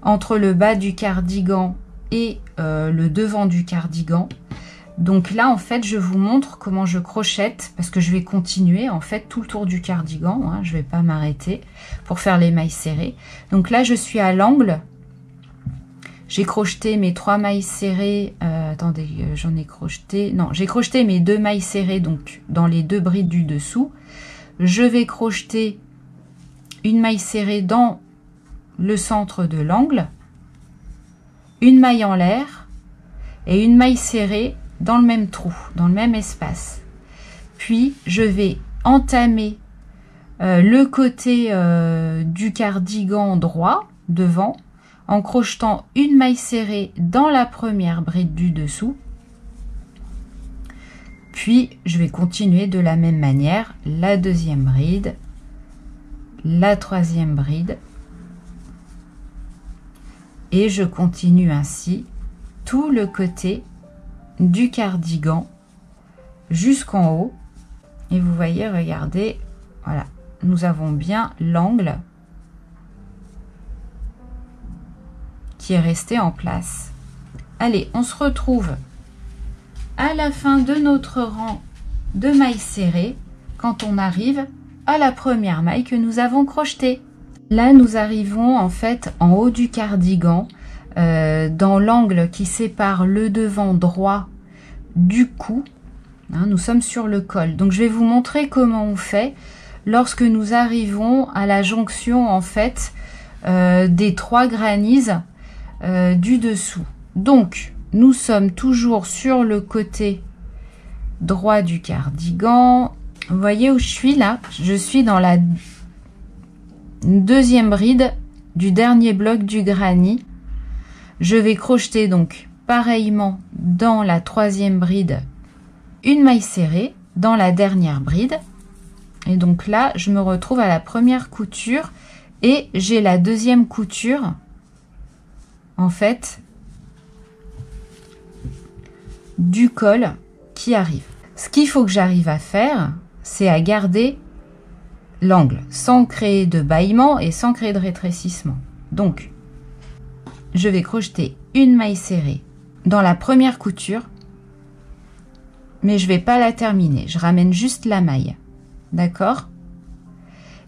entre le bas du cardigan et le devant du cardigan. Donc là, en fait, je vous montre comment je crochette parce que je vais continuer en fait tout le tour du cardigan. Hein, je vais pas m'arrêter pour faire les mailles serrées. Donc là, je suis à l'angle. J'ai crocheté mes 3 mailles serrées. Attendez, j'en ai crocheté. Non, j'ai crocheté mes 2 mailles serrées donc dans les 2 brides du dessous. Je vais crocheter une maille serrée dans le centre de l'angle, une maille en l'air et une maille serrée dans le même trou, dans le même espace. Puis je vais entamer le côté du cardigan droit devant en crochetant une maille serrée dans la première bride du dessous. Puis je vais continuer de la même manière la deuxième bride, la troisième bride, et je continue ainsi tout le côté du cardigan jusqu'en haut. Et vous voyez, regardez, voilà, nous avons bien l'angle qui est resté en place. Allez, on se retrouve à la fin de notre rang de mailles serrées quand on arrive à la première maille que nous avons crochetée. Là, nous arrivons en fait en haut du cardigan, dans l'angle qui sépare le devant droit du cou. Hein, nous sommes sur le col. Donc, je vais vous montrer comment on fait lorsque nous arrivons à la jonction en fait des 3 granises du dessous. Donc, nous sommes toujours sur le côté droit du cardigan. Vous voyez où je suis là? Je suis dans la deuxième bride du dernier bloc du granit. Je vais crocheter donc pareillement dans la troisième bride une maille serrée dans la dernière bride. Et donc là, je me retrouve à la première couture et j'ai la deuxième couture en fait du col qui arrive. Ce qu'il faut que j'arrive à faire, c'est à garder l'angle sans créer de bâillement et sans créer de rétrécissement. Donc, je vais crocheter une maille serrée dans la première couture, mais je vais pas la terminer. Je ramène juste la maille, d'accord?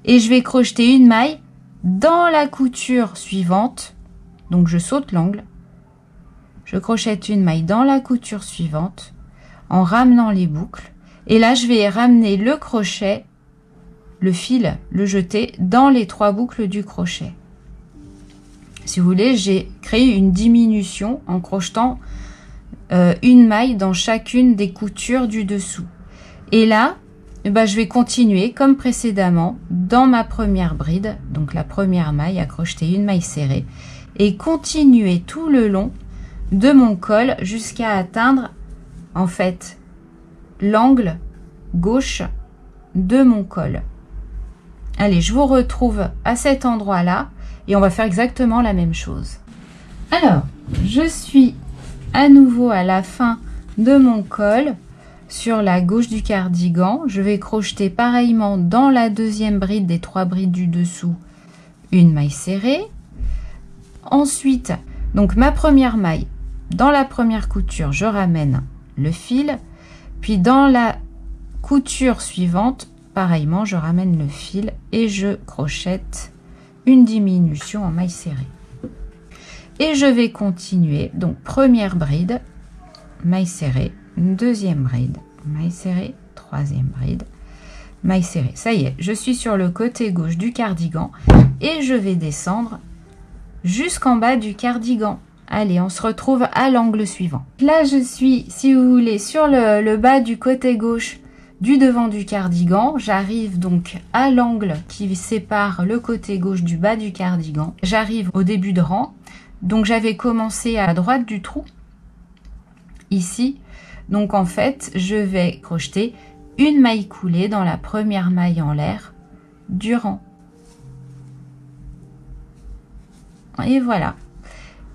Et je vais crocheter une maille dans la couture suivante. Donc, je saute l'angle. Je crochette une maille dans la couture suivante en ramenant les boucles. Et là, je vais ramener le crochet, le fil, le jeter dans les 3 boucles du crochet. Si vous voulez, j'ai créé une diminution en crochetant une maille dans chacune des coutures du dessous. Et là, je vais continuer comme précédemment dans ma première bride, donc la première maille, à crocheter une maille serrée et continuer tout le long de mon col jusqu'à atteindre en fait l'angle gauche de mon col. Allez, je vous retrouve à cet endroit-là et on va faire exactement la même chose. Alors, je suis à nouveau à la fin de mon col sur la gauche du cardigan. Je vais crocheter pareillement dans la deuxième bride des 3 brides du dessous une maille serrée. Ensuite, donc ma première maille, dans la première couture, je ramène le fil, puis dans la couture suivante, pareillement, je ramène le fil et je crochette une diminution en maille serrée. Et je vais continuer, donc première bride, maille serrée, deuxième bride, maille serrée, troisième bride, maille serrée. Ça y est, je suis sur le côté gauche du cardigan et je vais descendre jusqu'en bas du cardigan. Allez, on se retrouve à l'angle suivant. Là, je suis, si vous voulez, sur le bas du côté gauche du devant du cardigan. J'arrive donc à l'angle qui sépare le côté gauche du bas du cardigan. J'arrive au début de rang. Donc, j'avais commencé à droite du trou, ici. Donc, en fait, je vais crocheter une maille coulée dans la première maille en l'air du rang. Et voilà.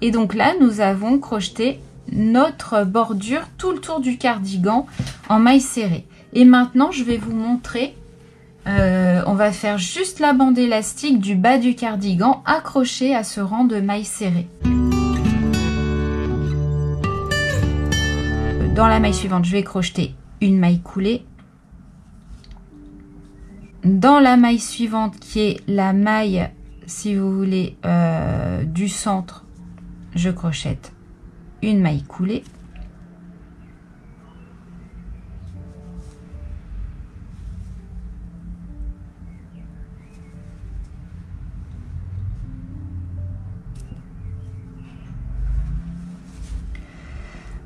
Et donc là, nous avons crocheté notre bordure tout le tour du cardigan en mailles serrées. Et maintenant, je vais vous montrer, on va faire juste la bande élastique du bas du cardigan accrochée à ce rang de mailles serrées. Dans la maille suivante, je vais crocheter une maille coulée. Dans la maille suivante, qui est la maille, si vous voulez, du centre, je crochète une maille coulée.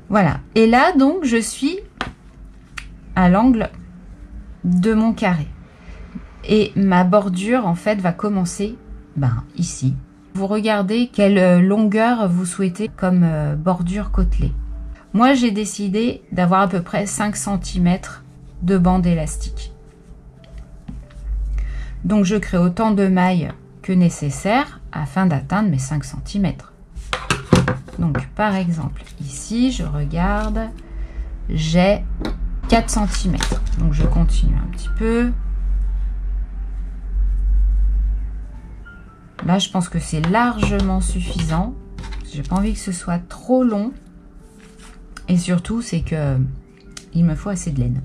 Voilà. Et là, donc, je suis à l'angle de mon carré. Et ma bordure, en fait, va commencer ici. Vous regardez quelle longueur vous souhaitez comme bordure côtelée. Moi, j'ai décidé d'avoir à peu près 5 cm de bande élastique. Donc, je crée autant de mailles que nécessaire afin d'atteindre mes 5 cm. Donc, par exemple, ici, je regarde, j'ai 4 cm. Donc, je continue un petit peu. Là, je pense que c'est largement suffisant. J'ai pas envie que ce soit trop long. Et surtout, c'est que il me faut assez de laine.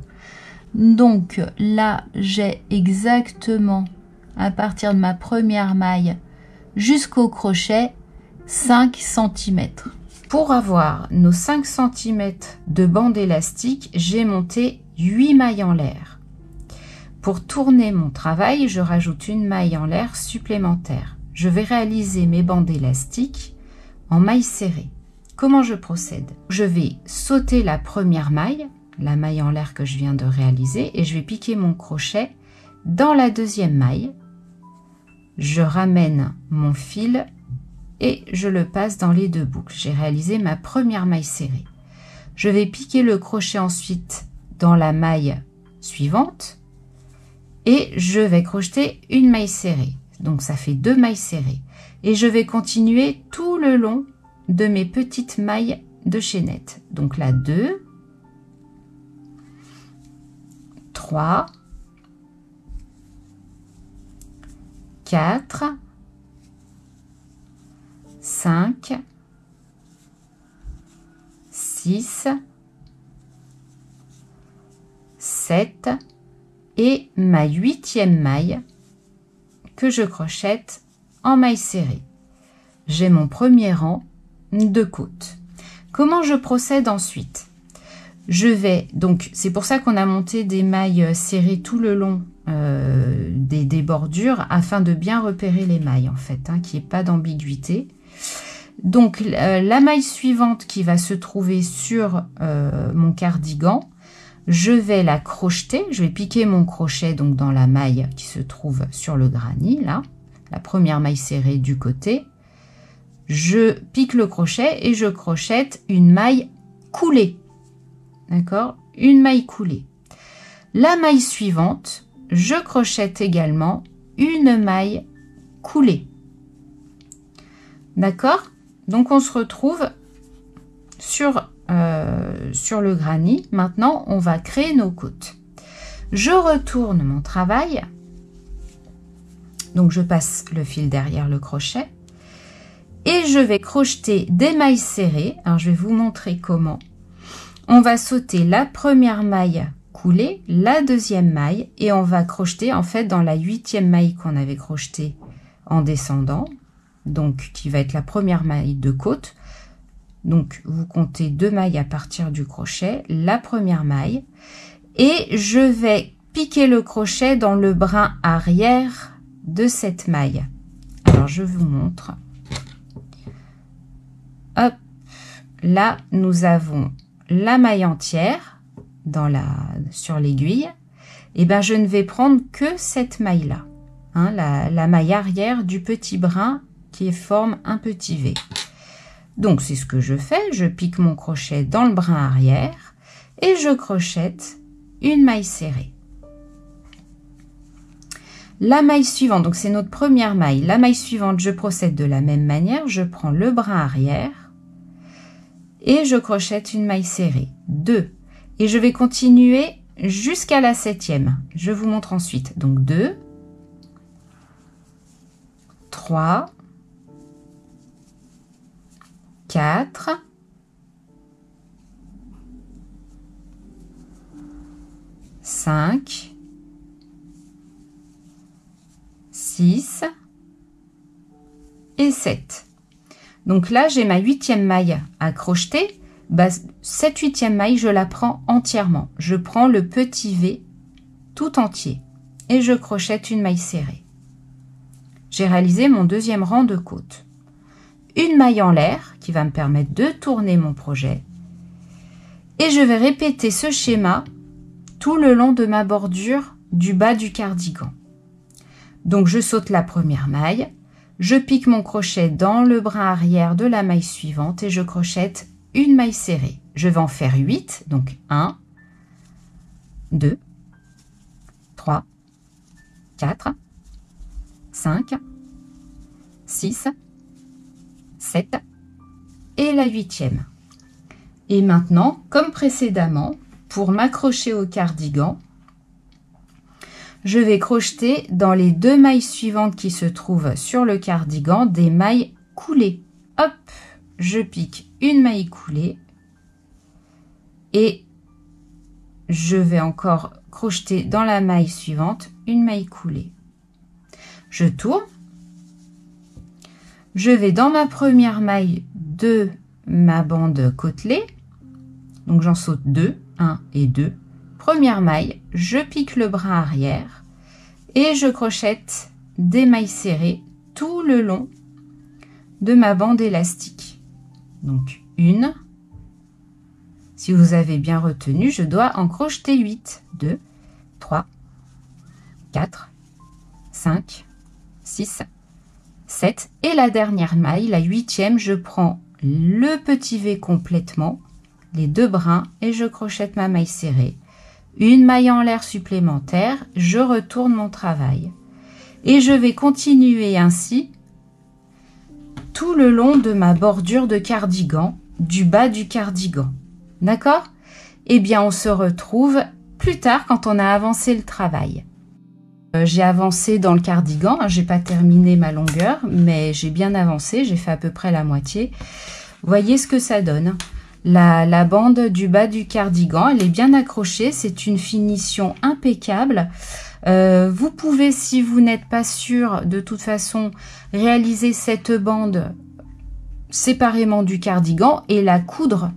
Donc là, j'ai exactement, à partir de ma première maille jusqu'au crochet, 5 cm. Pour avoir nos 5 cm de bande élastique, j'ai monté 8 mailles en l'air. Pour tourner mon travail, je rajoute une maille en l'air supplémentaire. Je vais réaliser mes bandes élastiques en mailles serrées. Comment je procède? Je vais sauter la première maille, la maille en l'air que je viens de réaliser, et je vais piquer mon crochet dans la deuxième maille. Je ramène mon fil et je le passe dans les deux boucles. J'ai réalisé ma première maille serrée. Je vais piquer le crochet ensuite dans la maille suivante et je vais crocheter une maille serrée. Donc ça fait 2 mailles serrées. Et je vais continuer tout le long de mes petites mailles de chaînette. Donc là, 2, 3, 4, 5, 6, 7 et ma 8e maille que je crochète en maille serrée. J'ai mon premier rang de côte. Comment je procède ensuite? Je vais, donc c'est pour ça qu'on a monté des mailles serrées tout le long des bordures afin de bien repérer les mailles en fait, qu'il n'y ait pas d'ambiguïté. Donc la maille suivante qui va se trouver sur mon cardigan, je vais la crocheter, je vais piquer mon crochet donc dans la maille qui se trouve sur le granit, là, la première maille serrée du côté. Je pique le crochet et je crochète une maille coulée. D'accord? Une maille coulée. La maille suivante, je crochète également une maille coulée. D'accord? Donc on se retrouve sur le granit. Maintenant, on va créer nos côtes. Je retourne mon travail. Donc, je passe le fil derrière le crochet. Et je vais crocheter des mailles serrées. Alors, je vais vous montrer comment. On va sauter la première maille coulée, la deuxième maille. Et on va crocheter, en fait, dans la 8e maille qu'on avait crochetée en descendant. Donc, qui va être la première maille de côte. Donc, vous comptez 2 mailles à partir du crochet, la première maille, et je vais piquer le crochet dans le brin arrière de cette maille. Alors, je vous montre. Hop, là, nous avons la maille entière sur l'aiguille. Et ben, je ne vais prendre que cette maille-là, la maille arrière du petit brin qui forme un petit V. Donc, c'est ce que je fais. Je pique mon crochet dans le brin arrière et je crochète une maille serrée. La maille suivante, donc c'est notre première maille. La maille suivante, je procède de la même manière. Je prends le brin arrière et je crochette une maille serrée. 2. Et je vais continuer jusqu'à la 7e. Je vous montre ensuite. Donc 2, 3, 4, 5, 6 et 7. Donc là, j'ai ma 8e maille à crocheter. Cette 8e maille, je la prends entièrement. Je prends le petit V tout entier et je crochette une maille serrée. J'ai réalisé mon deuxième rang de côte. Une maille en l'air qui va me permettre de tourner mon projet. Et je vais répéter ce schéma tout le long de ma bordure du bas du cardigan. Donc je saute la première maille, je pique mon crochet dans le brin arrière de la maille suivante et je crochette une maille serrée. Je vais en faire 8, donc 1, 2, 3, 4, 5, 6, 7 et la 8e. Et maintenant, comme précédemment, pour m'accrocher au cardigan, je vais crocheter dans les 2 mailles suivantes qui se trouvent sur le cardigan des mailles coulées. Hop, je pique une maille coulée et je vais encore crocheter dans la maille suivante une maille coulée. Je tourne, je vais dans ma première maille de ma bande côtelée, donc j'en saute 2, 1 et 2. Première maille, je pique le brin arrière et je crochette des mailles serrées tout le long de ma bande élastique. Donc une, si vous avez bien retenu, je dois en crocheter 8. 2, 3, 4, 5, 6, 7 et la dernière maille, la 8e, je prends le petit V complètement, les 2 brins et je crochette ma maille serrée. Une maille en l'air supplémentaire, je retourne mon travail. Et je vais continuer ainsi tout le long de ma bordure de cardigan, du bas du cardigan. D'accord? Eh bien, on se retrouve plus tard quand on a avancé le travail. J'ai avancé dans le cardigan, j'ai pas terminé ma longueur, mais j'ai bien avancé, j'ai fait à peu près la moitié. Voyez ce que ça donne. La bande du bas du cardigan, elle est bien accrochée, c'est une finition impeccable. Vous pouvez, si vous n'êtes pas sûr, de toute façon, réaliser cette bande séparément du cardigan et la coudre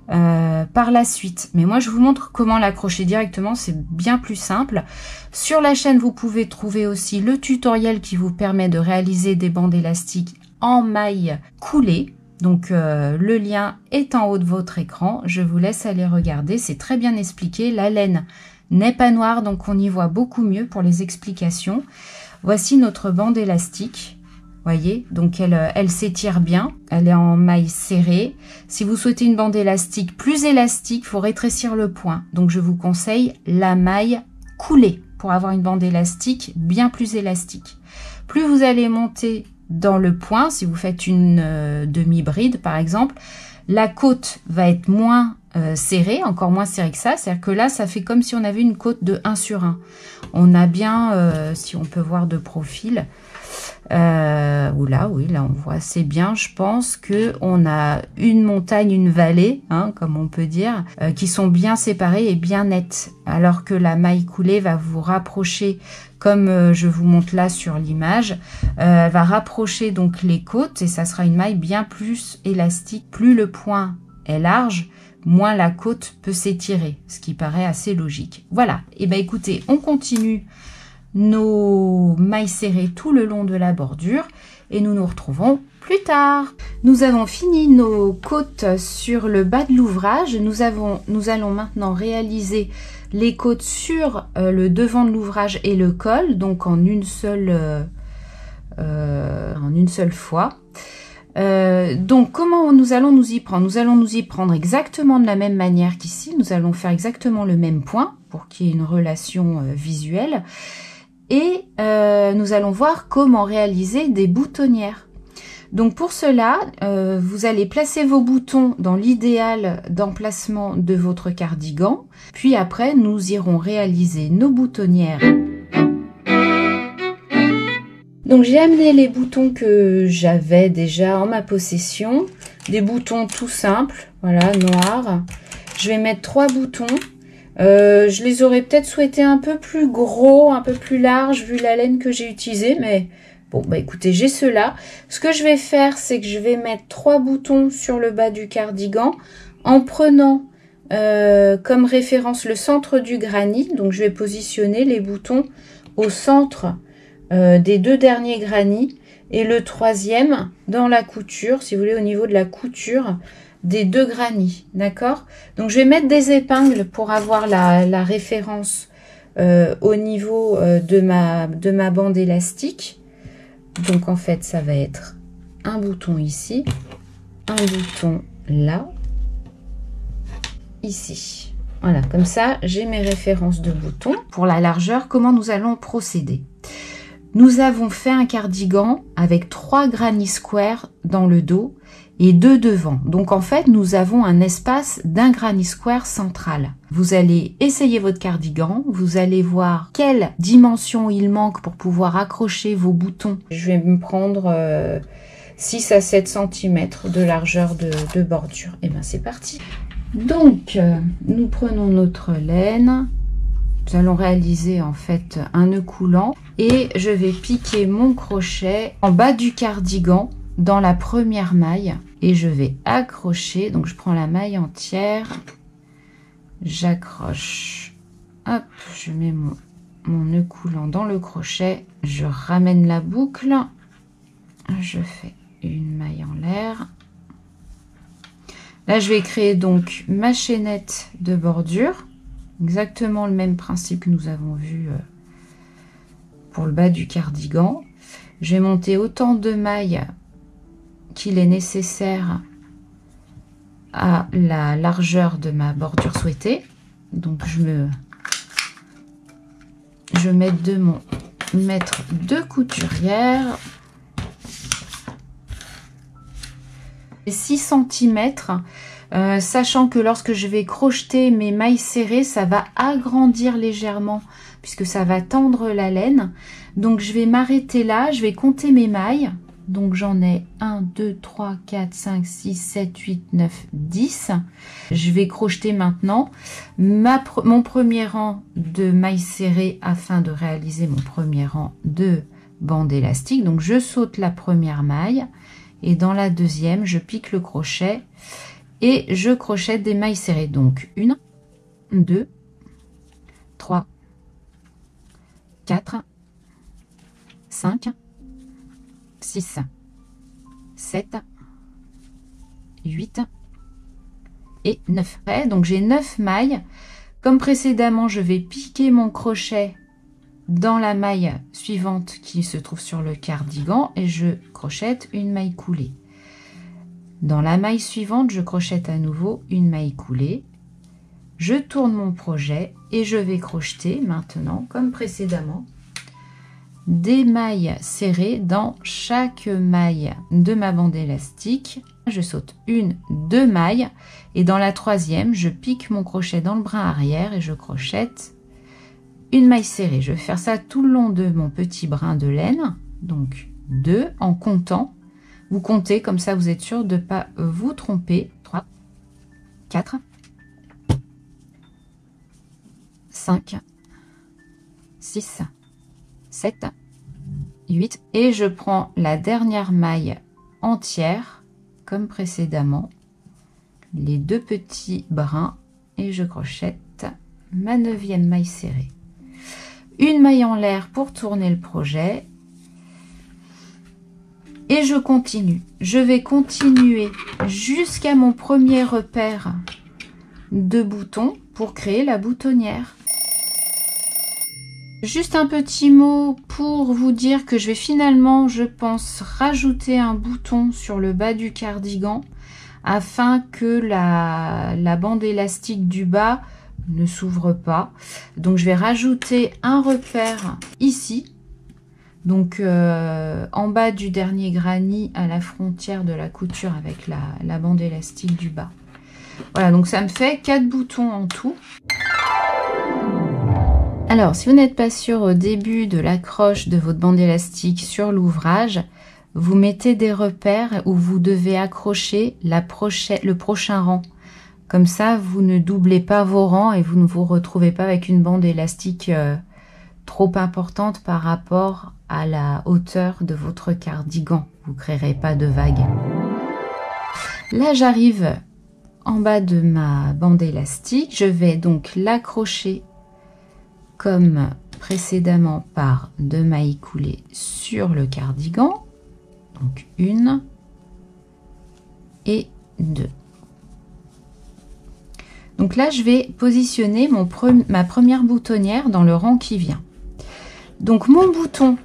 par la suite. Mais moi, je vous montre comment l'accrocher directement, c'est bien plus simple. Sur la chaîne, vous pouvez trouver aussi le tutoriel qui vous permet de réaliser des bandes élastiques en mailles coulées. Donc, le lien est en haut de votre écran. Je vous laisse aller regarder. C'est très bien expliqué. La laine n'est pas noire, donc on y voit beaucoup mieux pour les explications. Voici notre bande élastique. Voyez, donc elle s'étire bien. Elle est en maille serrée. Si vous souhaitez une bande élastique plus élastique, il faut rétrécir le point. Donc, je vous conseille la maille coulée pour avoir une bande élastique bien plus élastique. Plus vous allez monter dans le point, si vous faites une demi-bride par exemple, la côte va être moins serrée, encore moins serrée que ça. C'est-à-dire que là, ça fait comme si on avait une côte de 1 sur 1. On a bien, si on peut voir de profil, oula, oui, là on voit assez bien. Je pense que on a une montagne, une vallée, hein, comme on peut dire, qui sont bien séparées et bien nettes. Alors que la maille coulée va vous rapprocher, comme je vous montre là sur l'image, elle va rapprocher donc les côtes et ça sera une maille bien plus élastique. Plus le point est large, moins la côte peut s'étirer, ce qui paraît assez logique. Voilà, et ben écoutez, on continue nos mailles serrées tout le long de la bordure et nous nous retrouvons plus tard. Nous avons fini nos côtes sur le bas de l'ouvrage. Nous allons maintenant réaliser les côtes sur le devant de l'ouvrage et le col, donc en une seule fois. Donc comment nous allons nous y prendre? Nous allons nous y prendre exactement de la même manière qu'ici. Nous allons faire exactement le même point pour qu'il y ait une relation visuelle. et nous allons voir comment réaliser des boutonnières. Donc pour cela, vous allez placer vos boutons dans l'idéal d'emplacement de votre cardigan, puis après nous irons réaliser nos boutonnières. Donc j'ai amené les boutons que j'avais déjà en ma possession, des boutons tout simples, voilà, noirs. Je vais mettre 3 boutons. Je les aurais peut-être souhaité un peu plus gros, un peu plus large vu la laine que j'ai utilisée, mais bon, bah écoutez, j'ai ceux-là. Ce que je vais faire, c'est que je vais mettre 3 boutons sur le bas du cardigan en prenant comme référence le centre du granny. Donc je vais positionner les boutons au centre des 2 derniers granny et le 3e dans la couture, si vous voulez, au niveau de la couture des 2 granny, d'accord? Donc je vais mettre des épingles pour avoir la référence au niveau de ma bande élastique. Donc en fait ça va être un bouton ici, un bouton là, ici. Voilà, comme ça j'ai mes références de boutons. Pour la largeur, comment nous allons procéder? Nous avons fait un cardigan avec 3 granny square dans le dos et 2 devant. Donc en fait, nous avons un espace d'un granny square central. Vous allez essayer votre cardigan, vous allez voir quelle dimension il manque pour pouvoir accrocher vos boutons. Je vais me prendre 6 à 7 cm de largeur de bordure. Et bien c'est parti. Donc, nous prenons notre laine. Nous allons réaliser en fait un nœud coulant et je vais piquer mon crochet en bas du cardigan dans la première maille et je vais accrocher. Donc je prends la maille entière, j'accroche, hop, je mets mon nœud coulant dans le crochet, je ramène la boucle, je fais une maille en l'air. Là je vais créer donc ma chaînette de bordure. Exactement le même principe que nous avons vu pour le bas du cardigan. Je vais monter autant de mailles qu'il est nécessaire à la largeur de ma bordure souhaitée. Donc je vais mettre 2 couturières. 6 cm. Sachant que lorsque je vais crocheter mes mailles serrées, ça va agrandir légèrement puisque ça va tendre la laine. Donc je vais m'arrêter là, je vais compter mes mailles. Donc j'en ai 1, 2, 3, 4, 5, 6, 7, 8, 9, 10. Je vais crocheter maintenant mon premier rang de mailles serrées afin de réaliser mon premier rang de bande élastique. Donc je saute la première maille et dans la deuxième, je pique le crochet. Et je crochette des mailles serrées. Donc 1, 2, 3, 4, 5, 6, 7, 8 et 9. Donc j'ai 9 mailles. Comme précédemment, je vais piquer mon crochet dans la maille suivante qui se trouve sur le cardigan et je crochette une maille coulée. Dans la maille suivante, je crochette à nouveau une maille coulée. Je tourne mon projet et je vais crocheter maintenant, comme précédemment, des mailles serrées dans chaque maille de ma bande élastique. Je saute 1, 2 mailles et dans la troisième, je pique mon crochet dans le brin arrière et je crochette une maille serrée. Je vais faire ça tout le long de mon petit brin de laine. Donc 2 en comptant. Vous comptez, comme ça vous êtes sûr de ne pas vous tromper. 3, 4, 5, 6, 7, 8. Et je prends la dernière maille entière, comme précédemment, les 2 petits brins, et je crochette ma 9e maille serrée. Une maille en l'air pour tourner le projet. Et je continue. Je vais continuer jusqu'à mon premier repère de boutons pour créer la boutonnière. Juste un petit mot pour vous dire que je vais finalement, je pense, rajouter un bouton sur le bas du cardigan afin que la bande élastique du bas ne s'ouvre pas. Donc je vais rajouter un repère ici. Donc en bas du dernier granny à la frontière de la couture avec la bande élastique du bas. Voilà, donc ça me fait 4 boutons en tout. Alors, si vous n'êtes pas sûr au début de l'accroche de votre bande élastique sur l'ouvrage, vous mettez des repères où vous devez accrocher le prochain rang. Comme ça, vous ne doublez pas vos rangs et vous ne vous retrouvez pas avec une bande élastique trop importante par rapport à la hauteur de votre cardigan. Vous ne créerez pas de vagues. Là, j'arrive en bas de ma bande élastique. Je vais donc l'accrocher comme précédemment par 2 mailles coulées sur le cardigan. Donc 1 et 2. Donc là, je vais positionner ma première boutonnière dans le rang qui vient. Donc mon bouton,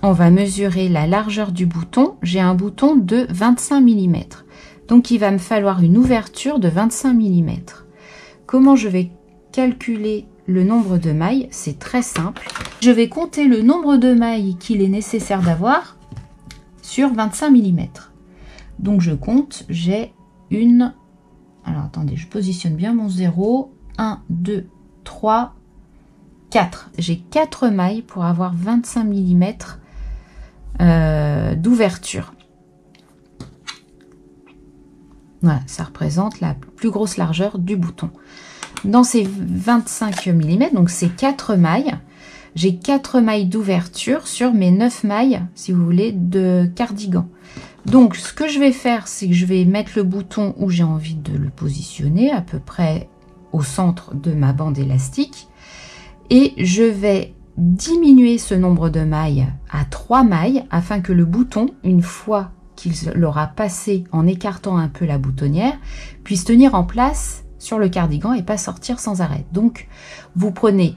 on va mesurer la largeur du bouton. J'ai un bouton de 25 mm. Donc il va me falloir une ouverture de 25 mm. Comment je vais calculer le nombre de mailles? C'est très simple. Je vais compter le nombre de mailles qu'il est nécessaire d'avoir sur 25 mm. Donc je compte, j'ai une... Alors attendez, je positionne bien mon 0. 1, 2, 3, 4. J'ai 4 mailles pour avoir 25 mm d'ouverture. Voilà, ça représente la plus grosse largeur du bouton. Dans ces 25 mm, donc c'est 4 mailles, j'ai 4 mailles d'ouverture sur mes 9 mailles, si vous voulez, de cardigan. Donc, ce que je vais faire, c'est que je vais mettre le bouton où j'ai envie de le positionner, à peu près au centre de ma bande élastique. Et je vais diminuer ce nombre de mailles à 3 mailles, afin que le bouton, une fois qu'il l'aura passé en écartant un peu la boutonnière, puisse tenir en place sur le cardigan et pas sortir sans arrêt. Donc, vous prenez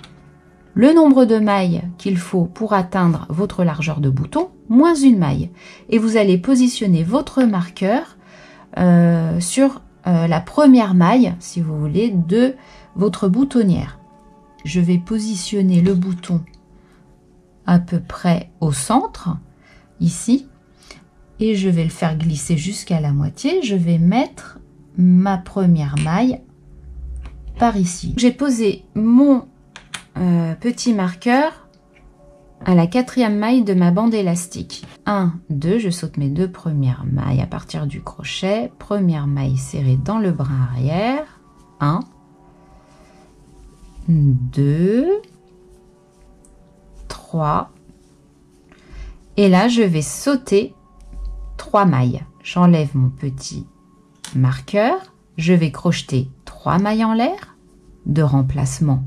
le nombre de mailles qu'il faut pour atteindre votre largeur de bouton, moins une maille. Et vous allez positionner votre marqueur sur la première maille, si vous voulez, de votre boutonnière. Je vais positionner le bouton à peu près au centre, ici, et je vais le faire glisser jusqu'à la moitié. Je vais mettre ma première maille par ici. J'ai posé mon petit marqueur à la 4e maille de ma bande élastique. 1, 2, je saute mes 2 premières mailles à partir du crochet. Première maille serrée dans le brin arrière. 1, 2, 3. Et là, je vais sauter 3 mailles. J'enlève mon petit marqueur. Je vais crocheter 3 mailles en l'air de remplacement.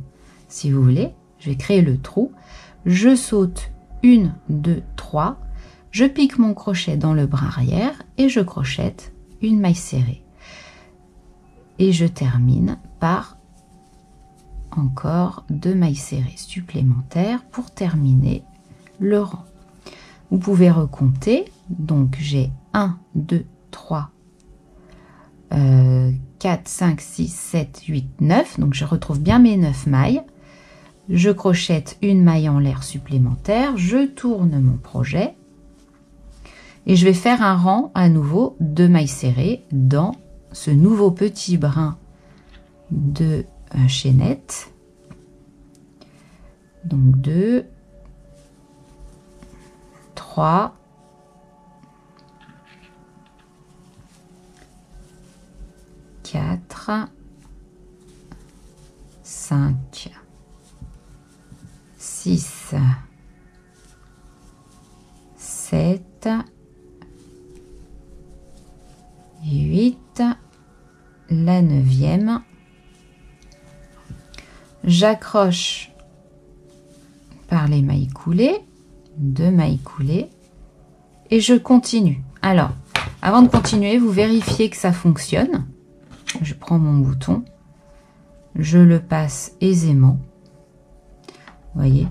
Si vous voulez, je vais créer le trou, je saute 1, 2, 3, je pique mon crochet dans le brin arrière et je crochette une maille serrée. Et je termine par encore 2 mailles serrées supplémentaires pour terminer le rang. Vous pouvez recompter, donc j'ai 1, 2, 3, 4, 5, 6, 7, 8, 9, donc je retrouve bien mes 9 mailles. Je crochette une maille en l'air supplémentaire, je tourne mon projet et je vais faire un rang à nouveau de mailles serrées dans ce nouveau petit brin de chaînette. Donc 2, 3, 4, 5, 6, 7, 8, la 9e. J'accroche par les mailles coulées, 2 mailles coulées, et je continue. Alors, avant de continuer, vous vérifiez que ça fonctionne. Je prends mon bouton, je le passe aisément. Vous voyez,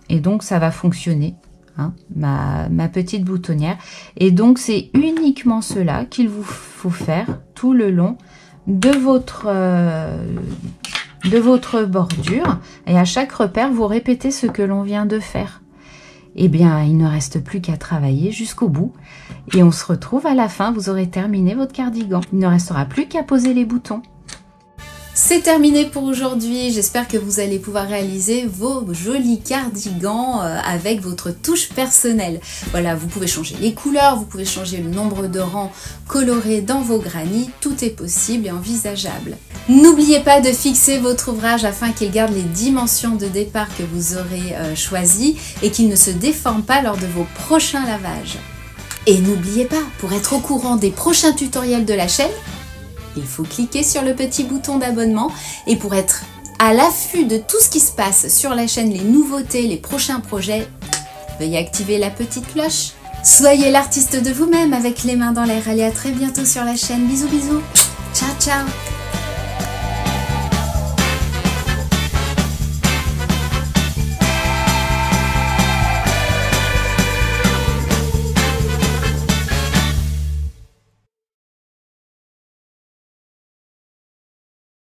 et donc ça va fonctionner, hein, ma petite boutonnière. Et donc c'est uniquement cela qu'il vous faut faire tout le long de votre bordure et à chaque repère, vous répétez ce que l'on vient de faire. Eh bien, il ne reste plus qu'à travailler jusqu'au bout et on se retrouve à la fin, vous aurez terminé votre cardigan. Il ne restera plus qu'à poser les boutons. C'est terminé pour aujourd'hui, j'espère que vous allez pouvoir réaliser vos jolis cardigans avec votre touche personnelle. Voilà, vous pouvez changer les couleurs, vous pouvez changer le nombre de rangs colorés dans vos granits, tout est possible et envisageable. N'oubliez pas de fixer votre ouvrage afin qu'il garde les dimensions de départ que vous aurez choisies et qu'il ne se déforme pas lors de vos prochains lavages. Et n'oubliez pas, pour être au courant des prochains tutoriels de la chaîne, il faut cliquer sur le petit bouton d'abonnement et pour être à l'affût de tout ce qui se passe sur la chaîne, les nouveautés, les prochains projets, veuillez activer la petite cloche. Soyez l'artiste de vous-même avec les mains dans l'air. Allez, à très bientôt sur la chaîne. Bisous bisous. Ciao ciao.